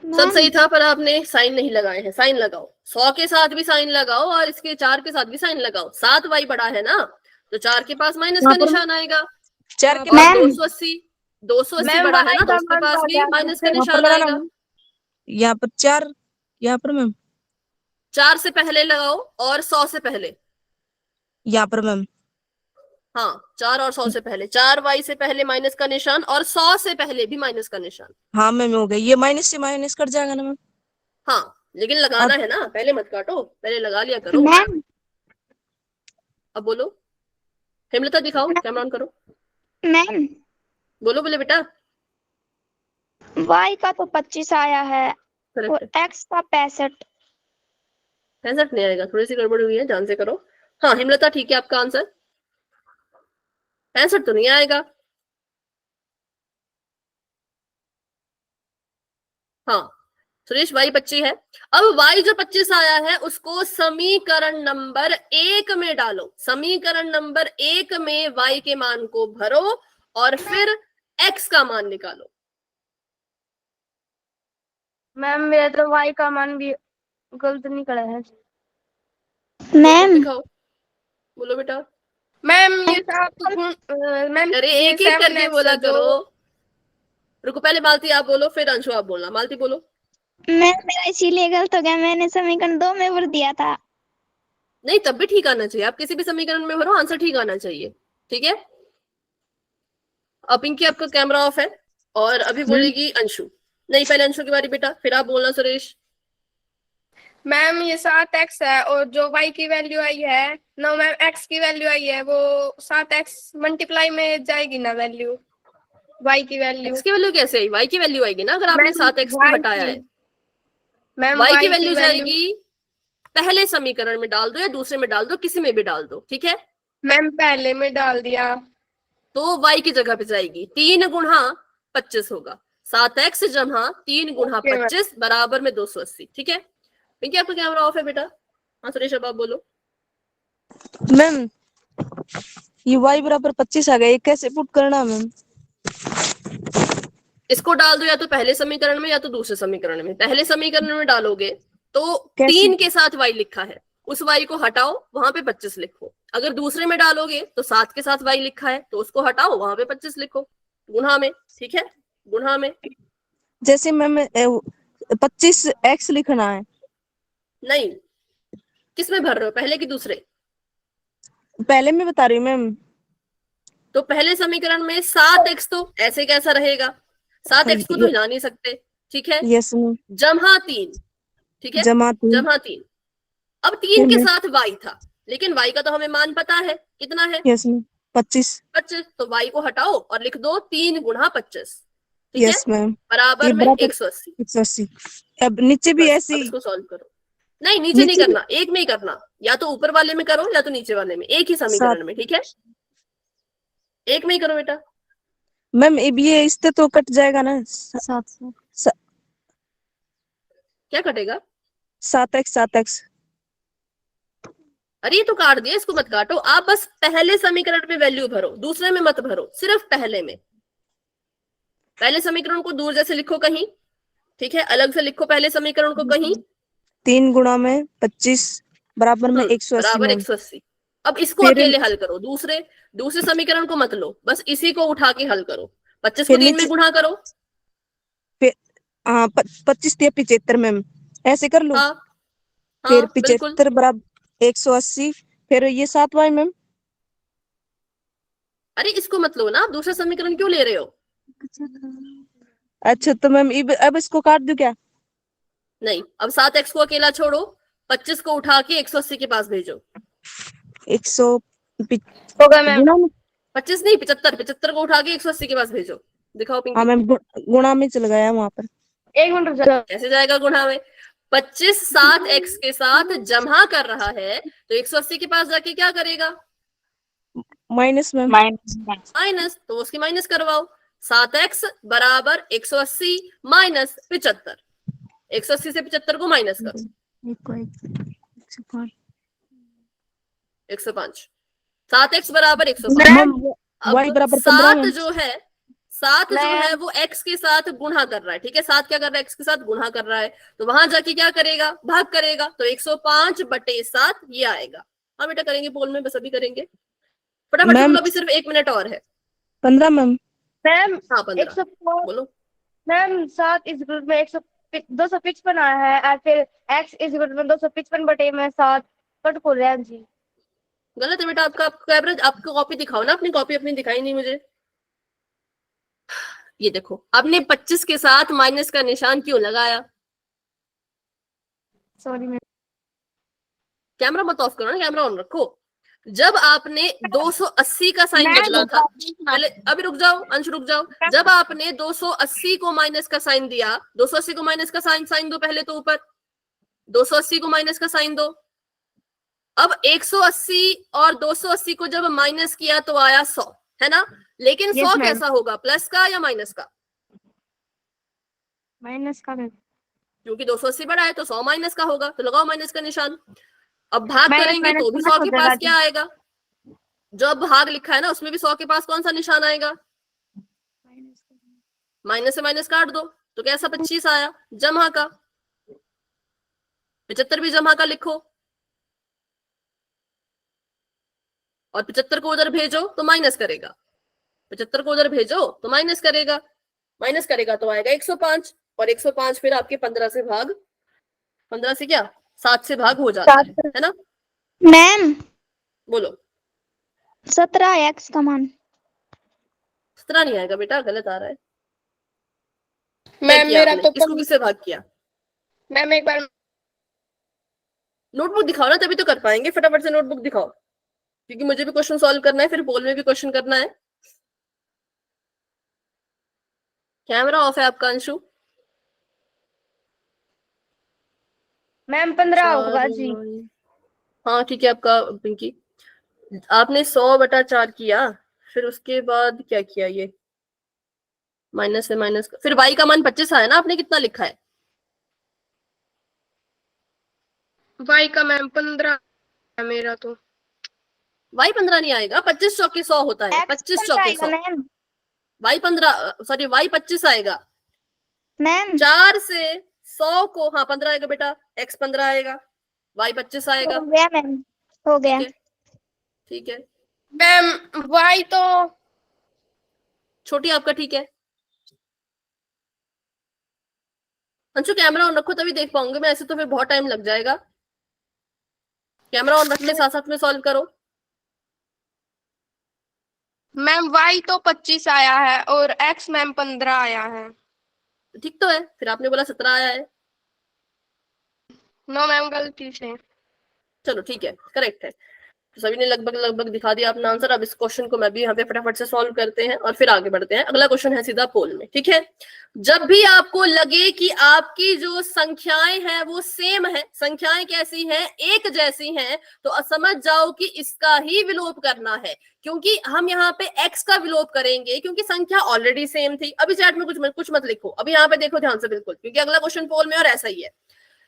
सब सही था, पर आपने साइन नहीं लगाए हैं। साइन लगाओ, 100 के साथ भी साइन लगाओ और इसके 4 के साथ भी साइन लगाओ। 7y बड़ा है ना, तो 4 के पास माइनस का निशान आएगा। 4 के और मैम। 280 मैम, बड़ा है ना, तो y उसके का पास मान भी आ माइनस का जाएगा। यहाँ पर निशान लगाना आएगा। मैम। यहाँ पर 4, यहाँ पर मैम, 4 से पहले लगाओ और 100 से पहले। यहाँ पर मैम। हाँ, 4 और 100 से पहले, 4y से पहले माइनस का निशान और 100 से पहले भी माइनस का निशान। हाँ मैम हो गई, ये माइनस से माइनस कट जाएगा ना मैम। हाँ, लेकिन लगाना अब- है ना, पहले मत काटो, पहले लगा लिया करो। मैम। अब बोलो, हेमलता दिखाओ, कैमरा ऑन करो, मैम बोलो बोले बेटा। y का तो 25 आया है और करेक्ट है, x का 65। 65 नहीं आएगा, थोड़ी सी गड़बड़ हुई है, ध्यान से करो। हाँ हेमलता, ठीक है आपका आंसर, 65 तो नहीं आएगा। हाँ सुरेश, y 25 है। अब y जो 25 आया है उसको समीकरण नंबर 1 में डालो। समीकरण नंबर 1 में y के मान को भरो और फिर x का मान निकालो। मैम मेरा तो y का मान भी गलत निकला है। मैम दिखाओ, बोलो बेटा। मैम ये मैम अरे ये एक एक 7x करके बोला जो करो। रुको, पहले मालती आप बोलो, फिर अंशु आप बोलना। मालती बोलो। मैम मेरा इसीलिए गलत हो गया, मैंने समीकरण 2 में भर दिया था। नहीं, तब भी ठीक आना चाहिए, आप किसी भी समीकरण में भरो, आंसर ठीक आना चाहिए। ठीक है, अब पिंकी आपका कैमरा ऑफ है और अभी बोलेगी अंशु। नहीं, पहले अंशु की बारी बेटा, फिर आप बोलना सुरेश। मैम ये 7x है और जो y की वैल्यू आई है, नो मैम x की वैल्यू आई है, वो 7x मल्टीप्लाई में जाएगी ना वैल्यू, y की वैल्यू। x की वैल्यू कैसे आई? y की वैल्यू आएगी ना, अगर आपने मैम, 7x को y हटाया की- है। मैम y की y वैल्यू जाएगी पहले समीकरण में डाल दो या दूसरे में डाल दो, किसी में भी डाल दो। ठीक है, मैम पहले में डाल दिया। तो y की जगह पे जाएगी 3 गुणा 25 होगा। 7x जमा 3 गुणा ओके, 25 बराबर में 280। ठीक है, पिंकी आपका कैमरा ऑफ है बेटा। हाँ सुरेश, अब आप बोलो। मैम ये y बराबर 25 आ गया, ये कैसे पुट करना है मैम? इसको डाल दो या तो पहले समीकरण में या तो दूसरे समीकरण में। पहले समीकरण में डालोगे तो कैसे? 3 के साथ y लिखा है, उस y को हटाओ, वहां पे 25 लिखो। अगर दूसरे में डालोगे तो 7 के साथ y लिखा है, तो उसको हटाओ, वहां पे 25 लिखो गुणा में। ठीक है, गुणा में। जैसे मैम 25x लिखना है। नहीं, किस में भर रहे हो, पहले कि दूसरे? पहले मैं बता रही हूँ मैम। तो पहले समीकरण में 7x तो ऐसे कैसा रहेगा, 7x को तो हिला नहीं सकते। ठीक है, यस मैम। जमा 3। ठीक है, जमा 3। जमा 3। अब 3 के साथ y था, लेकिन y का तो हमें मान पता है, कितना है? Yes ma'am 25। 25। तो y को हटाओ और लिख दो 3 गुणा 25। ठीक है, यस मैम। बराबर ये में बराबर 180। 180। अब नीचे भी बस ऐसे अब ही। इसको सॉल्व करो। नहीं, नीचे नहीं नीचे भी करना, एक में ही करना, या तो ऊपर वाले में करो या तो नीचे वाले में, एक ही समीकरण में, ठीक है, एक में ही करो बेटा। मैम ये इससे तो कट जाएगा ना। क्या कटेगा? 7x 7x। अरे ये तो काट दिया, इसको मत काटो, आप बस पहले समीकरण में वैल्यू भरो, दूसरे में मत भरो, सिर्फ पहले में। पहले समीकरण को दूर जैसे लिखो कहीं, ठीक है, अलग से लिखो पहले समीकरण को कहीं। 3 गुणा में 25 बराबर में 180 बराबर मैम। 180। अब इसको फिर अकेले हल करो, दूसरे दूसरे समीकरण को मत लो, बस इसी को उठा के हल करो। 25 को फिर 3 में नीचे गुणा करो। फिर हाँ 25 या 75 मैम, ऐसे कर लो। हाँ फिर हाँ बिल्कुल। 75 बराबर 180। फिर ये 7y मैम। अरे इसको मत लो ना, आप दूसरा समीकरण क्यों ले रहे हो? अच्छा तो मैम अब इसको काट दूं क्या? नहीं, अब 7x को अकेला छोड़ो, 25 को उठा के 180 के पास भेजो। 100 होगा मैम। गुणा में। 25 नहीं, 75 को उठा के 180 के पास भेजो। दिखाओ हाँ पिंकी, मैम गुणा में चल गया वहां पर। एक मिनट रुक जाओ। कैसे जाएगा गुणा में? 25 7x के साथ जमा कर रहा है, तो 180 के पास जाके क्या करेगा? Minus ma'am. माइनस, तो उसकी माइनस करवाओ। 7x बराबर 180 माइनस 75। 180 से 75 को माइनस करो, 105। 7x बराबर 105। मैम y अब बराबर 15 सात मैम। जो है, सात जो है वो x के साथ गुणा कर रहा है, ठीक है, 7 क्या कर रहा है? x के साथ गुणा कर रहा है, तो वहां जाके क्या करेगा? भाग करेगा, तो 105/7 ये आएगा। हाँ बेटा करेंगे, पोल में बस अभी करेंगे, फटाफट कर मैम लो, अभी सिर्फ 1 मिनट और है। 15 मैम। मैम हाँ 15। 105 बोलो। मैम 7 इस ग्रुप में 255 आया है और फिर x इस ग्रुप में 255 बटे में 7 कट को रहे हैं जी। गलत है बेटा, आपका एवरेज, आपको कॉपी दिखाओ ना, अपनी कॉपी अपनी दिखाई नहीं मुझे। ये देखो, आपने 25 के साथ माइनस का निशान क्यों लगाया? Sorry ma'am. कैमरा मत ऑफ करो ना, कैमरा ऑन रखो। जब आपने 280 का साइन बदला था, पहले अभी रुक जाओ अंश, रुक जाओ। जब आपने 280 को माइनस का साइन दिया, 280 को माइनस का साइन दो पहले, तो ऊपर 280 को माइनस का साइन दो। अब 180 और 280 को जब माइनस किया तो आया 100, है ना? लेकिन 100 ma'am. कैसा होगा, प्लस का या माइनस का? माइनस का मैम। क्योंकि 280 बड़ा है तो 100 माइनस का होगा, तो लगाओ माइनस का निशान। अब भाग माइनस करेंगे तो भी माइनस 100 के हो पास जाएगा क्या आएगा? जो अब भाग लिखा है ना उसमें भी 100 के पास कौन सा निशान आएगा? माइनस से माइनस काट दो, तो कैसा 25 आया जमा का। 75 भी जमा का लिखो, और 75 को उधर भेजो तो माइनस करेगा, 75 को उधर भेजो तो माइनस करेगा, माइनस करेगा तो आएगा 105, और 105 फिर आपके 15 से भाग, 15 से क्या 7 से भाग हो जाता है ना? मैम बोलो। 17x का मान। 17 नहीं आएगा बेटा, गलत आ रहा है। क्या मैम किया मेरा आपने? तो किसको किससे भाग किया? मैम एक बार नोटबुक दिखाओ ना, तभी तो कर पाएंगे। फटाफट से नोटबुक दिखाओ, क्योंकि मुझे भी क्वेश्चन सॉल्व करना है, फिर पोल में भी क्वेश्चन करना है। कैमरा ऑफ है आपका अंशु। मैम 15 होगा जी। हाँ ठीक है आपका पिंकी। आपने 100/4 किया, फिर उसके बाद क्या किया? ये माइनस से माइनस, फिर y का मान 25 आया ना, आपने कितना लिखा है? y का मैम 15 है मेरा तो। y 15 नहीं आएगा, 25 चौके 100 होता है, 25 चौके 100। मैम y 15, सॉरी y 25 आएगा। मैम 4 से 100 को, हाँ 15 आएगा बेटा, x 15 आएगा, y 25 आएगा। हो गया मैम, हो गया। ठीक है, ठीक है। मैम y तो छोटी आपका ठीक है। अंशु कैमरा ऑन रखो तभी देख पाऊंगी मैं, ऐसे तो फिर बहुत टाइम लग जाएगा। कैमरा ऑन रख के साथ साथ में सॉल्व करो। मैम y तो 25 आया है और x मैम 15 आया है। ठीक तो है, फिर आपने बोला 17 आया है। नो मैम गलती से। चलो ठीक है, करेक्ट है। तो सभी ने लगभग लगभग दिखा दिया अपना आंसर। अब इस क्वेश्चन को मैं भी यहाँ पे फटाफट से सॉल्व करते हैं और फिर आगे बढ़ते हैं। अगला क्वेश्चन है सीधा पोल में, ठीक है। जब भी आपको लगे कि आपकी जो संख्याएं हैं वो सेम है, संख्याएं कैसी हैं, एक जैसी हैं, तो समझ जाओ कि इसका ही विलोप करना है, क्योंकि हम यहाँ पे x का विलोप करेंगे क्योंकि संख्या ऑलरेडी सेम थी। अभी चैट में कुछ मत लिखो, अभी यहाँ पे देखो ध्यान से बिल्कुल, क्योंकि अगला क्वेश्चन पोल में और ऐसा ही है।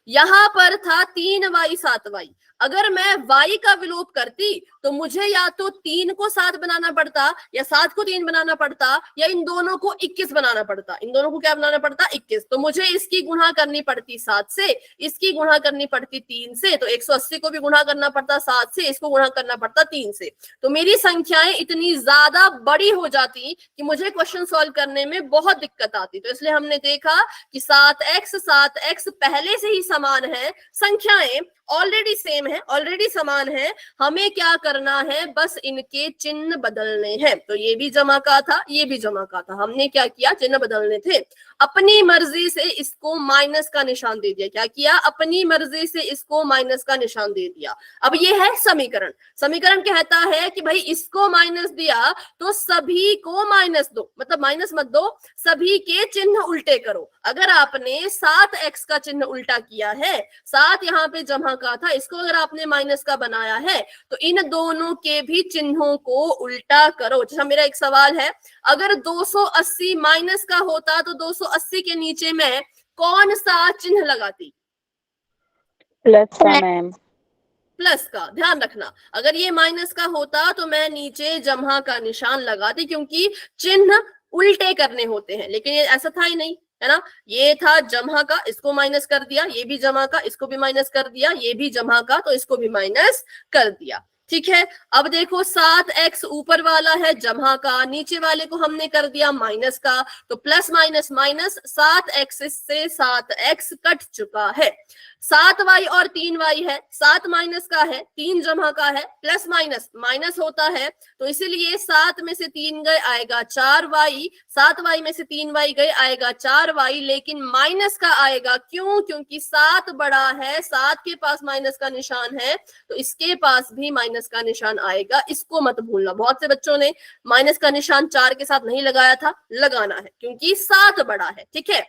यहां पर था 3y 7y, अगर मैं y का विलोप करती तो मुझे या तो 3 को 7 बनाना पड़ता, या 7 को 3 बनाना पड़ता, या इन दोनों को 21 बनाना पड़ता। इन दोनों को क्या बनाना पड़ता? 21। तो मुझे इसकी गुणा करनी पड़ती 7 से, इसकी गुणा करनी पड़ती 3 से, तो 180 को भी गुणा करना पड़ता 7 से, इसको गुणा करना पड़ता 3 से। तो मेरी संख्याएं इतनी ज्यादा बड़ी हो जाती कि मुझे क्वेश्चन सॉल्व करने में बहुत दिक्कत आती। तो इसलिए हमने देखा कि 7x पहले से ही समान है, संख्याएं ऑलरेडी सेम है, ऑलरेडी समान है, हमें क्या करना है, बस इनके चिन्ह बदलने हैं। तो ये भी जमा का था, ये भी जमा का था, हमने क्या किया, चिन्ह बदलने थे। अपनी मर्जी से इसको माइनस का निशान दे दिया। क्या किया? अपनी मर्जी से इसको माइनस का निशान दे दिया। अब ये है समीकरण। समीकरण कहता है कि भाई इसको माइनस दिया तो सभी को माइनस दो, मतलब माइनस मत दो, सभी के चिन्ह उल्टे करो। अगर आपने 7x का चिन्ह उल्टा किया है, 7 यहाँ पे जमा का था, इसको अगर आपने माइनस का बनाया है, तो इन दोनों के भी चिन्हों को उल्टा करो। जैसा मेरा एक सवाल है, अगर 280 माइनस का होता तो 280 के नीचे में कौन सा चिन्ह लगाती? प्लस का मैम। प्लस का। ध्यान रखना, अगर ये माइनस का होता तो मैं नीचे जमा का निशान लगाती, क्योंकि चिन्ह उल्टे करने होते हैं। लेकिन ये ऐसा था ही नहीं, है ना। ये था जमा का, इसको माइनस कर दिया, ये भी जमा का, इसको भी माइनस कर दिया, ये भी जमा का, तो इसको भी माइनस कर दिया। ठीक है। अब देखो 7x ऊपर वाला है जमा का, नीचे वाले को हमने कर दिया माइनस का, तो प्लस माइनस माइनस, 7x से 7x कट चुका है। 7y और 3y है, 7 माइनस का है, 3 जमा का है, प्लस माइनस माइनस होता है, तो इसीलिए 7 में से 3 गए आएगा 4y, 7y में से 3y गए आएगा 4y, लेकिन माइनस का आएगा। क्यों? क्योंकि 7 बड़ा है, 7 के पास माइनस का निशान है, तो इसके पास भी माइनस का निशान आएगा। इसको मत भूलना। बहुत से बच्चों ने माइनस का निशान 4 के साथ नहीं लगाया था, लगाना है क्योंकि 7 बड़ा है। ठीक है।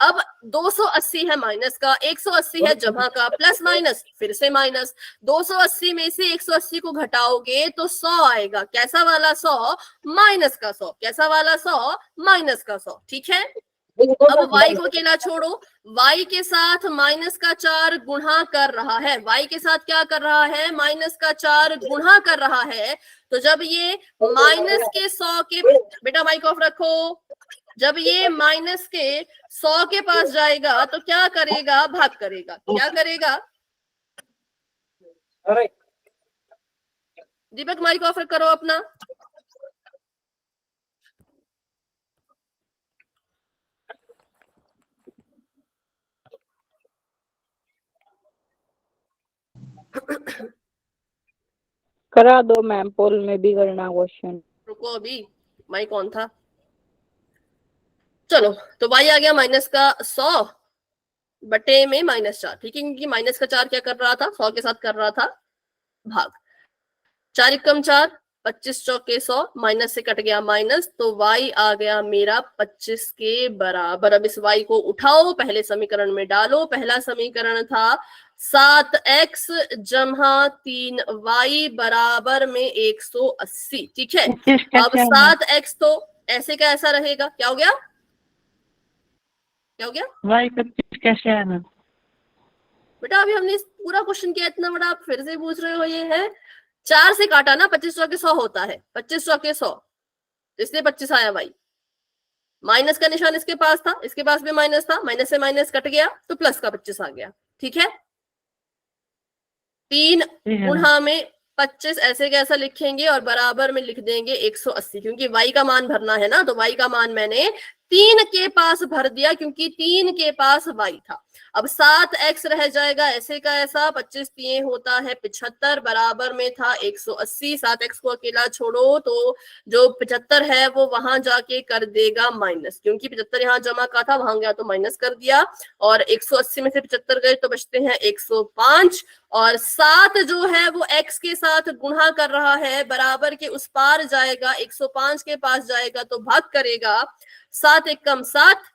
अब 280 है माइनस का, 180 है जमा का, प्लस माइनस फिर से माइनस, 280 में से 180 को घटाओगे तो 100 आएगा। कैसा वाला 100? माइनस का 100। कैसा वाला 100? माइनस का 100। ठीक है। अब y को अकेला छोड़ो, y के साथ माइनस का 4 गुणा कर रहा है। y के साथ क्या कर रहा है? माइनस का 4 गुणा कर रहा है। तो जब ये माइनस के 100 के, बेटा माइक ऑफ रखो, जब ये माइनस के 100 के पास जाएगा तो क्या करेगा? भाग करेगा। क्या करेगा? दीपक माइक ऑफ करो अपना। करा दो मैम, पोल में भी करना क्वेश्चन। रुको, अभी माइक ऑन था। चलो, तो y आ गया माइनस का 100 बटे में माइनस 4। ठीक है, क्योंकि माइनस का 4 क्या कर रहा था? 100 के साथ कर रहा था भाग। 4 एकम 4, 25 चौके 100, माइनस से कट गया माइनस, तो y आ गया मेरा 25 के बराबर। अब इस y को उठाओ, पहले समीकरण में डालो। पहला समीकरण था 7x जमा 3y बराबर में 180। ठीक है। अब 7x तो ऐसे का ऐसा रहेगा। क्या हो गया? क्या हो गया? y 25 कैसे आना? बेटा अभी हमने पूरा क्वेश्चन किया, इतना बड़ा आप फिर से पूछ रहे हो। ये है 4 से काटा ना, 25 चौके 100 होता है, 25 चौके 100, इसलिए 25 आया भाई। माइनस का निशान इसके पास था, इसके पास भी माइनस था, माइनस से माइनस कट गया तो प्लस का 25 आ गया। ठीक है। 3 गुणा में 25 ऐसे कैसा लिखेंगे और बराबर में लिख देंगे 180, क्योंकि y का मान भरना है ना, तो y का मान मैंने 3 के पास भर दिया, क्योंकि 3 के पास y था। अब 7x रह जाएगा ऐसे का ऐसा, 25 3 होता है 75, बराबर में था 180। 7x को अकेला छोड़ो तो जो 75 है वो वहां जाके कर देगा माइनस, क्योंकि 75 यहाँ जमा का था, वहां गया तो माइनस कर दिया, और 180 में से 75 गए तो बचते हैं 105, और 7 जो है वो x के साथ गुणा कर रहा है, बराबर के उस पार जाएगा, 105 के पास जाएगा तो भाग करेगा, 7 एक कम 7,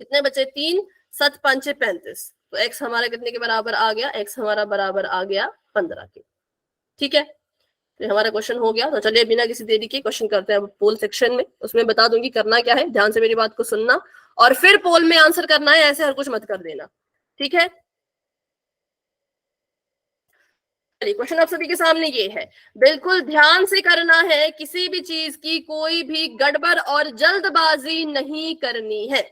कितने बचे 3, 7 5 35, तो x हमारा कितने के बराबर आ गया, x हमारा बराबर आ गया 15 के। ठीक है, तो हमारा क्वेश्चन हो गया। तो चलिए बिना किसी देरी के क्वेश्चन करते हैं पोल सेक्शन में, उसमें बता दूंगी करना क्या है, ध्यान से मेरी बात को सुनना और फिर पोल में आंसर करना है, ऐसे हर कुछ मत कर देना। ठीक है, क्वेश्चन आप सभी के सामने ये है, बिल्कुल ध्यान से करना है, किसी भी चीज की कोई भी गड़बड़ और जल्दबाजी नहीं करनी है।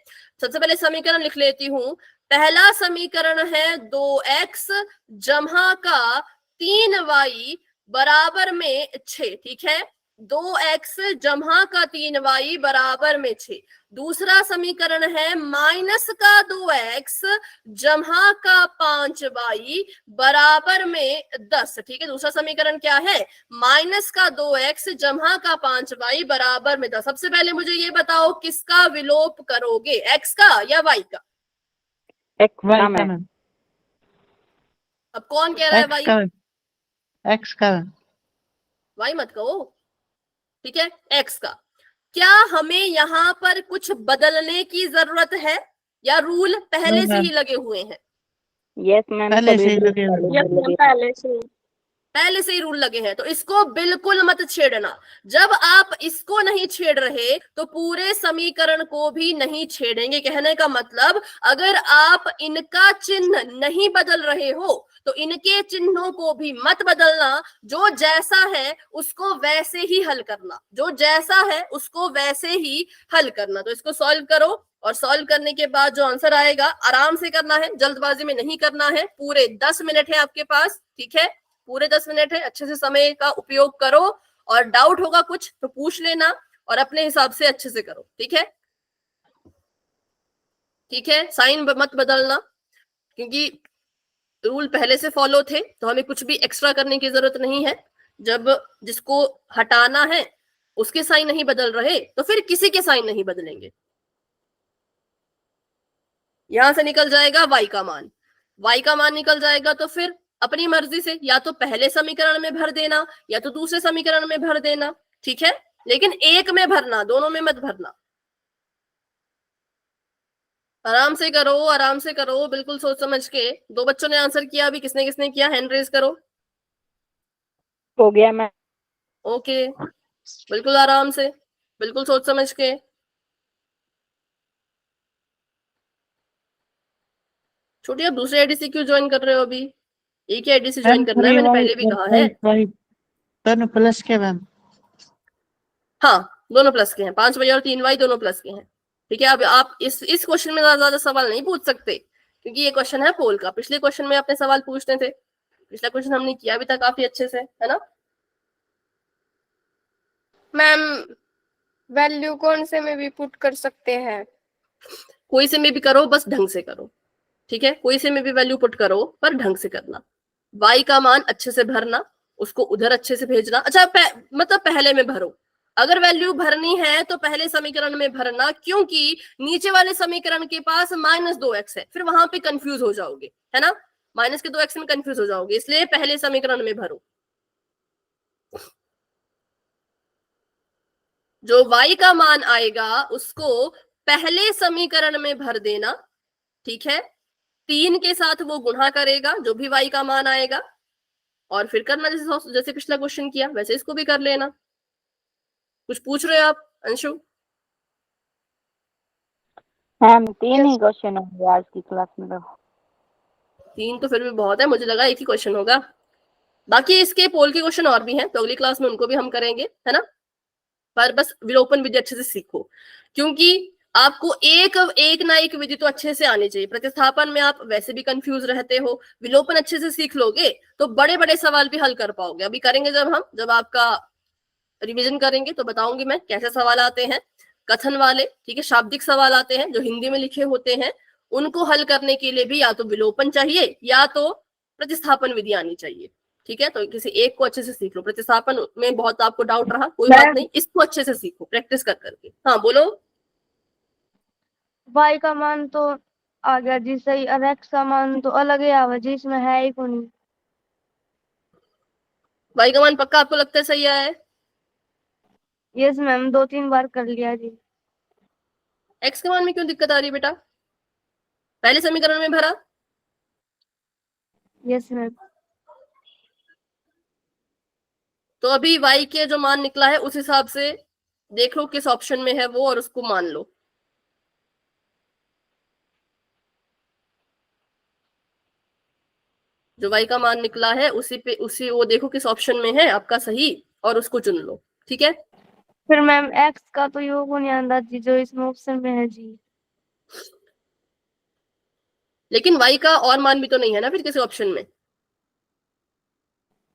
सबसे पहले समीकरण लिख लेती हूं। पहला समीकरण है 2x जमा का 3y बराबर में 6। ठीक है, 2x जमा का 3y बराबर में 6। दूसरा समीकरण है माइनस का 2x जमा का 5y बराबर में 10। ठीक है, दूसरा समीकरण क्या है, माइनस का 2x जमा का 5y बराबर में 10। सबसे पहले मुझे ये बताओ किसका विलोप करोगे, x का या y का? x का मैम। अब कौन कह रहा है y? एक्स का y मत कहो। ठीक है, x का। क्या हमें यहाँ पर कुछ बदलने की जरूरत है या रूल पहले से ही लगे हुए हैं? यस मैम, पहले से ही लगे हुए। पहले से ही रूल लगे हैं, तो इसको बिल्कुल मत छेड़ना। जब आप इसको नहीं छेड़ रहे तो पूरे समीकरण को भी नहीं छेड़ेंगे। कहने का मतलब, अगर आप इनका चिन्ह नहीं बदल रहे हो तो इनके चिन्हों को भी मत बदलना। जो जैसा है उसको वैसे ही हल करना, जो जैसा है उसको वैसे ही हल करना। तो इसको सॉल्व करो, और सॉल्व करने के बाद जो आंसर आएगा आराम से करना है, जल्दबाजी में नहीं करना है। पूरे 10 मिनट है आपके पास। ठीक है, पूरे 10 मिनट है, अच्छे से समय का उपयोग करो, और डाउट होगा कुछ तो पूछ लेना, और अपने हिसाब से अच्छे से करो। ठीक है, ठीक है, साइन मत बदलना, क्योंकि रूल पहले से फॉलो थे तो हमें कुछ भी एक्स्ट्रा करने की जरूरत नहीं है। जब जिसको हटाना है उसके साइन नहीं बदल रहे तो फिर किसी के साइन नहीं बदलेंगे। यहां से निकल जाएगा y का मान, y का मान निकल जाएगा तो फिर अपनी मर्जी से या तो पहले समीकरण में भर देना या तो दूसरे समीकरण में भर देना। ठीक है, लेकिन एक में भरना, दोनों में मत भरना। आराम से करो, आराम से करो, बिल्कुल सोच समझ के। 2 बच्चों ने आंसर किया, अभी किसने किसने किया, हैंड रेज करो। हो गया मैम। ओके, बिल्कुल आराम से, बिल्कुल सोच समझ के। छोटी, आप दूसरे एडीसी क्यों ज्वाइन कर रहे हो? अभी एक ही एडीसी ज्वाइन करना है, मैंने पहले भी कहा है। दोनों प्लस के मैम। हाँ, दोनों प्लस के हैं, 5y और 3y दोनों प्लस के हैं। ठीक है, अब आप इस क्वेश्चन में ज्यादा सवाल नहीं पूछ सकते, क्योंकि ये क्वेश्चन है पोल का। पिछले क्वेश्चन में अपने सवाल पूछने थे, पिछला क्वेश्चन हमने किया भी था काफी अच्छे से, है ना? मैम वैल्यू कौन से में भी पुट कर सकते हैं? कोई से में भी करो, बस ढंग से करो। ठीक है, कोई से में भी वैल्यू पुट करो पर ढंग से करना। y का मान अच्छे से भरना, उसको उधर अच्छे से भेजना। अच्छा, मतलब पहले में भरो। अगर वैल्यू भरनी है तो पहले समीकरण में भरना, क्योंकि नीचे वाले समीकरण के पास -2x है, फिर वहां पे कंफ्यूज हो जाओगे, है ना? माइनस के 2x में कंफ्यूज हो जाओगे, इसलिए पहले समीकरण में भरो। जो y का मान आएगा उसको पहले समीकरण में भर देना। ठीक है, 3 के साथ वो गुणा करेगा जो भी y का मान आएगा, और फिर करना जैसे पिछला क्वेश्चन किया वैसे इसको भी कर लेना। कुछ पूछ रहे हो आप अंशु? मैम 3 ही क्वेश्चन होंगे आज की क्लास में। तो 3 तो फिर भी बहुत है, मुझे लगा एक ही क्वेश्चन होगा। बाकी इसके पोल के क्वेश्चन और भी हैं, तो अगली क्लास में उनको भी हम करेंगे, है ना? पर बस विलोपन विधि अच्छे से सीखो, क्योंकि आपको एक ना एक विधि तो अच्छे से आनी चाहिए। प्रतिस्थापन में आप वैसे भी कंफ्यूज रहते हो, विलोपन अच्छे से सीख लोगे तो बड़े बड़े सवाल भी हल कर पाओगे। अभी करेंगे जब आपका रिवीजन करेंगे तो बताऊंगी मैं कैसे सवाल आते हैं, कथन वाले। ठीक है, शाब्दिक सवाल आते हैं जो हिंदी में लिखे होते हैं, उनको हल करने के लिए भी या तो विलोपन चाहिए या तो प्रतिस्थापन विधि आनी चाहिए। ठीक है, तो किसी एक को अच्छे से सीख लो। प्रतिस्थापन में बहुत आपको डाउट रहा, कोई बात नहीं, इसको अच्छे से सीखो प्रैक्टिस कर करके। हाँ बोलो। y का मान तो आ गया जी सही, और x का मान तो अलग ही आवा जी, इसमें है ही कौन। y का मान पक्का आपको लगता है सही आया है? यस मैम, 2-3 बार कर लिया जी। x के मान में क्यों दिक्कत आ रही है बेटा? पहले समीकरण में भरा? Yes ma'am. तो अभी y के जो मान निकला है उस हिसाब से देख लो किस ऑप्शन में है वो और उसको मान लो। जो y का मान निकला है उसी वो देखो किस ऑप्शन में है आपका सही और उसको चुन लो। ठीक है, फिर मैम x का तो योग नहीं आंदा जी, जो इसमें ऑप्शन में है जी। लेकिन y का और मान भी तो नहीं है ना फिर किसी ऑप्शन में।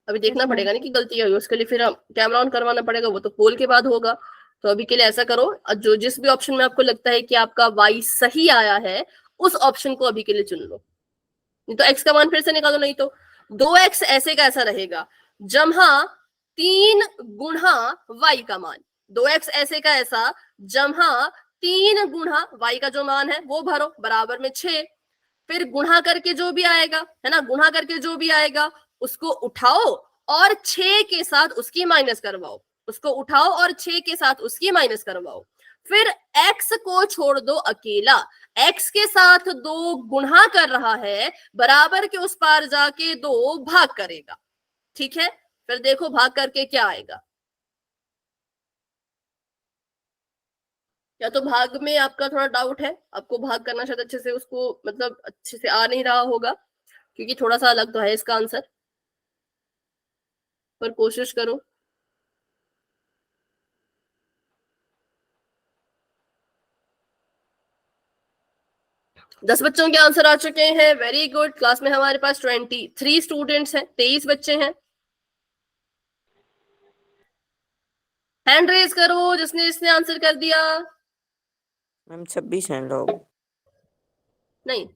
अभी देखना Yes, ma'am. पड़ेगा ना कि गलती है उसके लिए, फिर कैमरा ऑन करवाना पड़ेगा, वो तो पोल के बाद होगा। तो अभी के लिए ऐसा करो, जो जिस भी ऑप्शन में आपको लगता है कि आपका y सही आया है उस ऑप्शन को अभी के लिए चुन लो। नहीं तो x का मान फिर से निकालो। नहीं तो 2x ऐसे का ऐसा रहेगा जहाँ 3 गुणा y का मान, 2x ऐसे का ऐसा जहाँ 3 गुणा y का जो मान है वो भरो बराबर में 6। फिर गुणा करके जो भी आएगा, है ना, गुणा करके जो भी आएगा उसको उठाओ और 6 के साथ उसकी माइनस करवाओ, उसको उठाओ और 6 के साथ उसकी माइनस करवाओ। फिर x को छोड़ दो अकेला, x के साथ 2 गुणा कर रहा है, बराबर के उस पार जाके 2 भाग करेगा। ठीक है, फिर देखो भाग करके क्या आएगा। या तो भाग में आपका थोड़ा डाउट है, आपको भाग करना शायद अच्छे से उसको मतलब अच्छे से आ नहीं रहा होगा, क्योंकि थोड़ा सा अलग तो है इसका आंसर, पर कोशिश करो। दस बच्चों के आंसर आ चुके हैं, वेरी गुड। क्लास में हमारे पास 23 स्टूडेंट्स हैं, 23 बच्चे हैं। हैंड रेज करो जिसने जिसने आंसर कर दिया। मैम 26 हैं लोग। नहीं,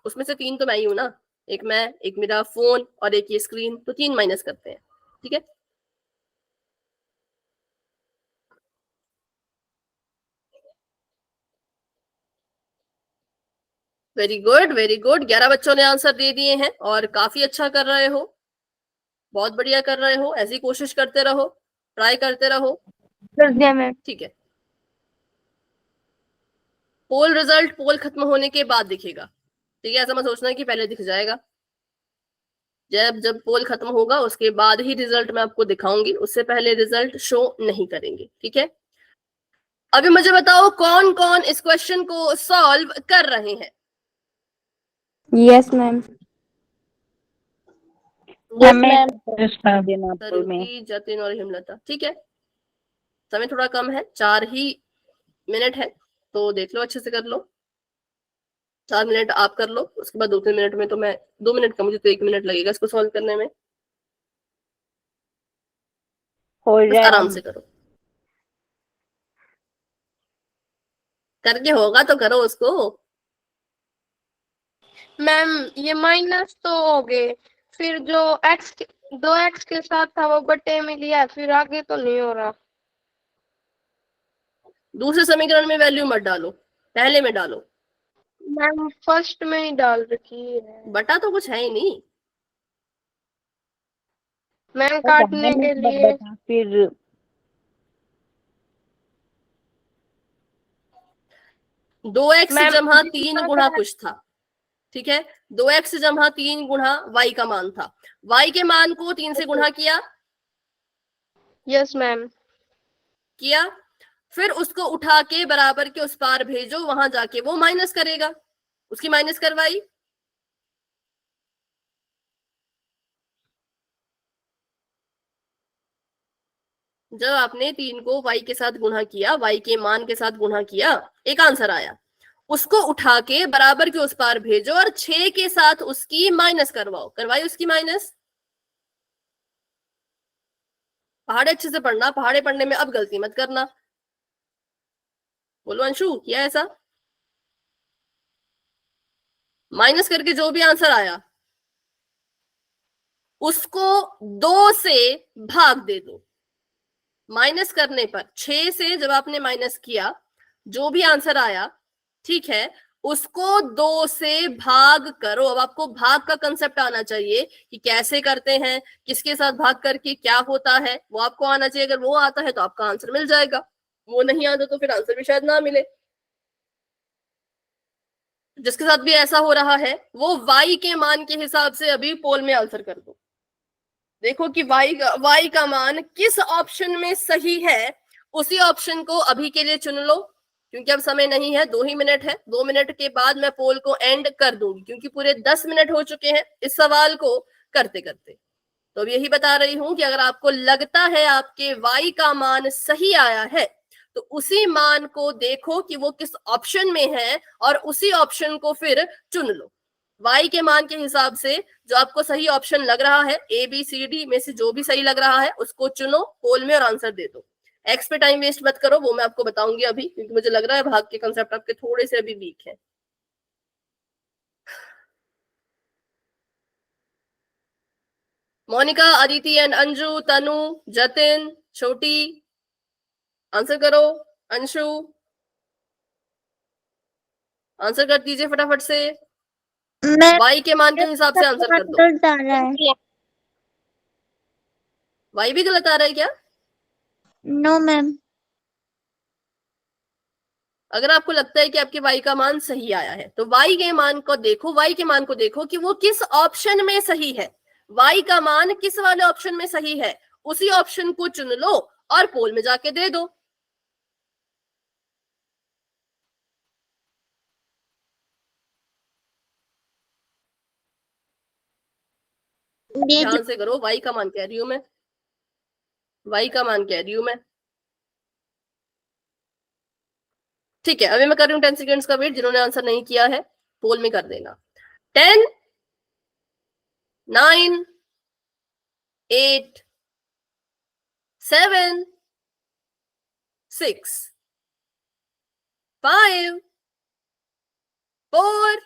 उसमें से 3 तो मैं ही हूं ना, एक मैं, एक मेरा फोन और एक ये स्क्रीन, तो 3 माइनस करते हैं। ठीक है, वेरी गुड वेरी गुड। 11 बच्चों ने आंसर दे दिए हैं और काफी अच्छा कर रहे हो, बहुत बढ़िया कर रहे हो। ऐसी कोशिश करते रहो, ट्राई करते रहो। कर दिया मैम। ठीक है, पोल रिजल्ट पोल खत्म होने के बाद दिखेगा। ठीक है, ऐसा मत सोचना कि पहले दिख जाएगा। जब जब पोल खत्म होगा उसके बाद ही रिजल्ट मैं आपको दिखाऊंगी, उससे पहले रिजल्ट शो नहीं करेंगे। ठीक है, अभी मुझे बताओ कौन कौन इस क्वेश्चन को सॉल्व कर रहे हैं। Yes ma'am. Yes, ma'am. तरुति, जतिन और हिमलता। ठीक है, समय थोड़ा कम है, 4 ही मिनट है, तो देख लो अच्छे से कर लो। 4 मिनट आप कर लो, उसके बाद 2-3 मिनट में तो मैं 2 मिनट का, मुझे तो 1 मिनट लगेगा इसको सॉल्व करने में। हो बस जाए आराम से करो, करके होगा तो करो उसको। मैम ये माइनस तो हो गए, फिर जो x 2x के साथ था वो बटे में लिया, फिर आगे तो नहीं हो रहा। दूसरे समीकरण में वैल्यू मत डालो, पहले में डालो। मैम फर्स्ट में ही डाल रखी है बटा तो कुछ है ही नहीं। मैम, काटने के लिए। फिर 2x मैम जमा 3 गुणा कुछ था। ठीक है, 2x जमा 3 गुणा y का मान था, y के मान को 3 से गुणा किया, यस मैम। किया, फिर उसको उठा के बराबर के उस पार भेजो, वहां जाके वो माइनस करेगा, उसकी माइनस करवाई। जब आपने 3 को y के साथ गुणा किया, y के मान के साथ गुणा किया, एक आंसर आया, उसको उठा के बराबर के उस पार भेजो और 6 के साथ उसकी माइनस करवाओ। करवाई उसकी माइनस। पहाड़े अच्छे से पढ़ना, पहाड़े पढ़ने में अब गलती मत करना। बोलो अंशु, किया ऐसा? माइनस करके जो भी आंसर आया उसको 2 से भाग दे दो। माइनस करने पर 6 से जब आपने माइनस किया जो भी आंसर आया, ठीक है, उसको 2 से भाग करो। अब आपको भाग का कंसेप्ट आना चाहिए कि कैसे करते हैं, किसके साथ भाग करके क्या होता है, वो आपको आना चाहिए। अगर वो आता है तो आपका आंसर मिल जाएगा, वो नहीं आता तो फिर आंसर भी शायद ना मिले। जिसके साथ भी ऐसा हो रहा है वो y के मान के हिसाब से अभी पोल में आंसर कर दो। देखो कि y का मान किस ऑप्शन में सही है, उसी ऑप्शन को अभी के लिए चुन लो, क्योंकि अब समय नहीं है, 2 ही मिनट है। 2 मिनट के बाद मैं पोल को एंड कर दूंगी, क्योंकि पूरे 10 मिनट हो चुके हैं इस सवाल को करते करते। तो अब यही बता रही हूं कि अगर आपको लगता है आपके y का मान सही आया है तो उसी मान को देखो कि वो किस ऑप्शन में है और उसी ऑप्शन को फिर चुन लो। y के मान के हिसाब से जो आपको सही ऑप्शन लग रहा है, ABCD में से जो भी सही लग रहा है उसको चुनो पोल में और आंसर दे दो। x पे टाइम वेस्ट मत करो, वो मैं आपको बताऊंगी अभी, क्योंकि मुझे लग रहा है भाग के कंसेप्ट आपके थोड़े से अभी वीक है। मोनिका, अदिति एंड अंजू, तनु, जतिन, छोटी, आंसर करो। अंशु, आंसर कर दीजिए फटाफट से। मैं y के मान के हिसाब से आंसर कर दो। गलत आ रहा है। y भी गलत आ रहा है क्या? No ma'am. अगर आपको लगता है कि आपके y का मान सही आया है तो y के मान को देखो, y के मान को देखो कि वो किस ऑप्शन में सही है। y का मान किस वाले ऑप्शन में सही है, उसी ऑप्शन को चुन लो और पोल में जाके दे दो। ध्यान से करो। y का मान कह रही हूं मैं, y का मान कह रही हूं मैं। ठीक है, अभी मैं कर रही हूँ 10 सेकेंड्स का वेट। जिन्होंने आंसर नहीं किया है पोल में कर देना। 10, 9, 8, 7, 6, 5, 4,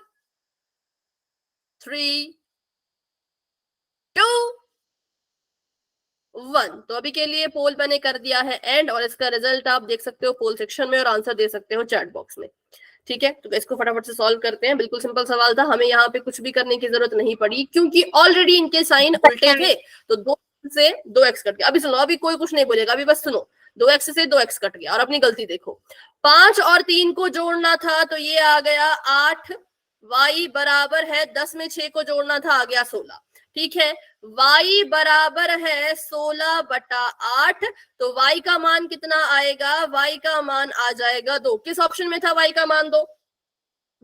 3, 2, 1। तो अभी के लिए पोल मैंने कर दिया है एंड, और इसका रिजल्ट आप देख सकते हो पोल सेक्शन में और आंसर दे सकते हो चैट बॉक्स में। ठीक है, तो इसको फटाफट से सॉल्व करते हैं। बिल्कुल सिंपल सवाल था, हमें यहाँ पे कुछ भी करने की जरूरत नहीं पड़ी, क्योंकि ऑलरेडी इनके साइन उल्टे थे। तो 2 से 2x कट गया। अभी सुनो, अभी कोई कुछ नहीं बोलेगा, अभी बस सुनो। 2x से 2x कट गया और अपनी गलती देखो। 5 और 3 को जोड़ना था तो ये आ गया 8, y बराबर है 10 में 6 को जोड़ना था, आ गया 16। ठीक है, y बराबर है 16/8। तो y का मान कितना आएगा? y का मान आ जाएगा 2। किस ऑप्शन में था y का मान 2?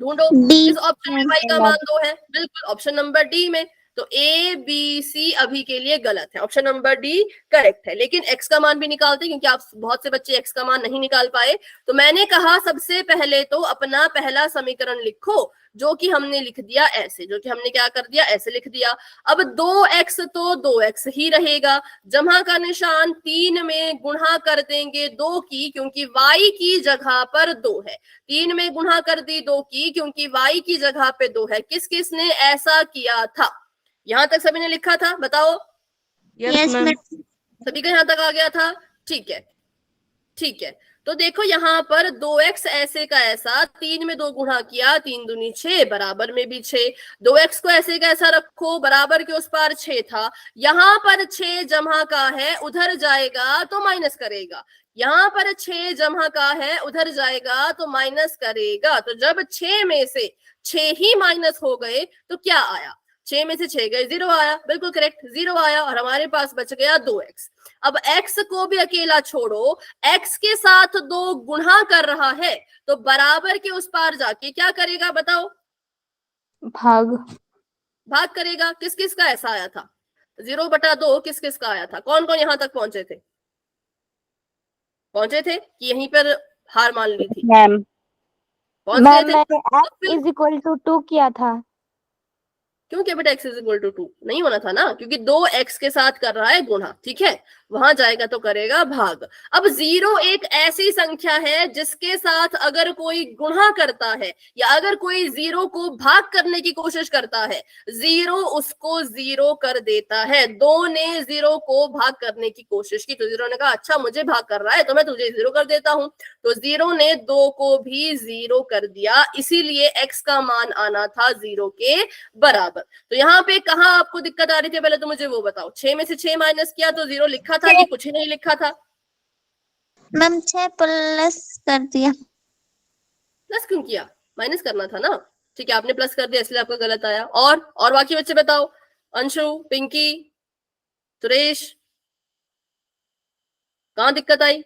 ढूंढो किस ऑप्शन में y का मान 2 है। बिल्कुल ऑप्शन नंबर डी में। तो A, B, C अभी के लिए गलत है, ऑप्शन नंबर डी करेक्ट है। लेकिन x का मान भी निकालते हैं, क्योंकि आप बहुत से बच्चे x का मान नहीं निकाल पाए। तो मैंने कहा सबसे पहले तो अपना पहला समीकरण लिखो, जो कि हमने लिख दिया ऐसे, जो कि हमने क्या कर दिया, ऐसे लिख दिया। अब 2x तो 2x ही रहेगा, जमा का निशान 3 में गुणा कर देंगे 2 की, क्योंकि y की जगह पर 2 है। 3 में गुणा कर दी 2 की, क्योंकि y की जगह पे 2 है। किस किस ने ऐसा किया था? यहां तक सभी ने लिखा था, बताओ। Yes ma'am. सभी का यहां तक आ गया था? ठीक है, ठीक है। तो देखो यहाँ पर 2x ऐसे का ऐसा, 3 में 2 गुणा किया, 3 दूनी 6, बराबर में भी 6। 2x को ऐसे का ऐसा रखो, बराबर के उस पार 6 था। यहाँ पर 6 जमा का है, उधर जाएगा तो माइनस करेगा। यहाँ पर 6 जमा का है, उधर जाएगा तो माइनस करेगा। तो जब 6 में से 6 ही माइनस हो गए तो क्या आया? 6 में से 6 गए, 0 आया। बिल्कुल करेक्ट, 0 आया और हमारे पास बच गया 2x। अब x को भी अकेला छोड़ो, x के साथ 2 गुणा कर रहा है, तो बराबर के उस पार जाके क्या करेगा बताओ? भाग करेगा। किस किस का ऐसा आया था? 0/2 किस किस का आया था? कौन कौन यहां तक पहुंचे थे? पहुंचे थे कि यहीं पर हार मान ली थी? मैम पहुंच गए थे? x इज इक्वल टू 2 किया था। क्यों क्या बेटा x इज इक्वल टू 2 नहीं होना था ना, क्योंकि 2x के साथ कर रहा है गुणा। ठीक है, वहां जाएगा तो करेगा भाग। अब 0 एक ऐसी संख्या है जिसके साथ अगर कोई गुणा करता है या अगर कोई 0 को भाग करने की कोशिश करता है, 0 उसको 0 कर देता है। 2 ने 0 को भाग करने की कोशिश की तो 0 ने कहा अच्छा मुझे भाग कर रहा है तो मैं तुझे 0 कर देता हूं, तो 0 ने 2 को भी 0 कर दिया, इसीलिए x का मान आना था 0 के बराबर। तो यहाँ पे कहाँ आपको दिक्कत आ रही थी पहले तो मुझे वो बताओ। 6 में से 6 माइनस किया तो 0 लिखा था कि कुछ ही नहीं लिखा था? मैम 6 प्लस कर दिया। प्लस क्यों किया? माइनस करना था ना। ठीक है आपने प्लस कर दिया इसलिए आपका गलत आया। और बाकी बच्चे बताओ, अंशु, पिंकी, सुरेश, कहाँ दिक्कत आई?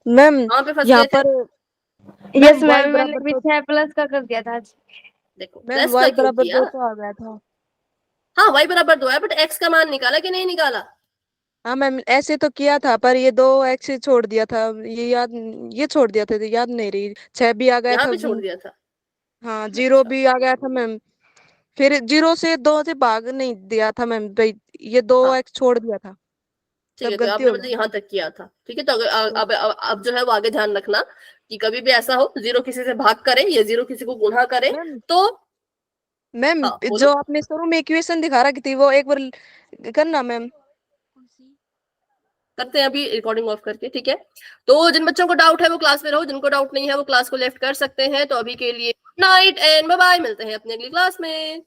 मैम कहाँ पे फंस यहाँ गए थे? पर यस y मैम, मैंने बराबर भी तो 6 प्लस का कर दिया था आज। देखो मैम प्लस y का क्यों बराबर किया? 2 तो आ गया था। हाँ y बराबर 2 है, बट x का मान निकाला कि नहीं निकाला? हाँ मैम ऐसे तो किया था पर ये 2x ही छोड़ दिया था, ये छोड़ दिया था, याद नहीं रही। 6 भी आ गया यहाँ था। पे छोड़ दिया था। हाँ 0 अच्छा भी आ गया था मैम। फिर 0 से 2 से भाग नहीं दिया था मैम भाई, ये 2x छोड़ दिया था, ठीक तब है, तो गलती आपने हो मतलब गई। यहाँ तक किया था। ठीक है, तो अगर अब जो है वो आगे ध्यान रखना कि कभी भी ऐसा हो 0 किसी से भाग करे या 0 किसी को गुणा करे मैम तो मैम हाँ जो बोलो। आपने शुरू में इक्वेशन दिखा रखी थी वो एक बार करना मैम। करते हैं अभी रिकॉर्डिंग ऑफ करके। ठीक है, तो जिन बच्चों को डाउट है वो क्लास में रहो, जिनको डाउट नहीं है वो क्लास को लेफ्ट कर सकते हैं। तो अभी के लिए good night and bye bye, मिलते हैं अपनी अगली क्लास में।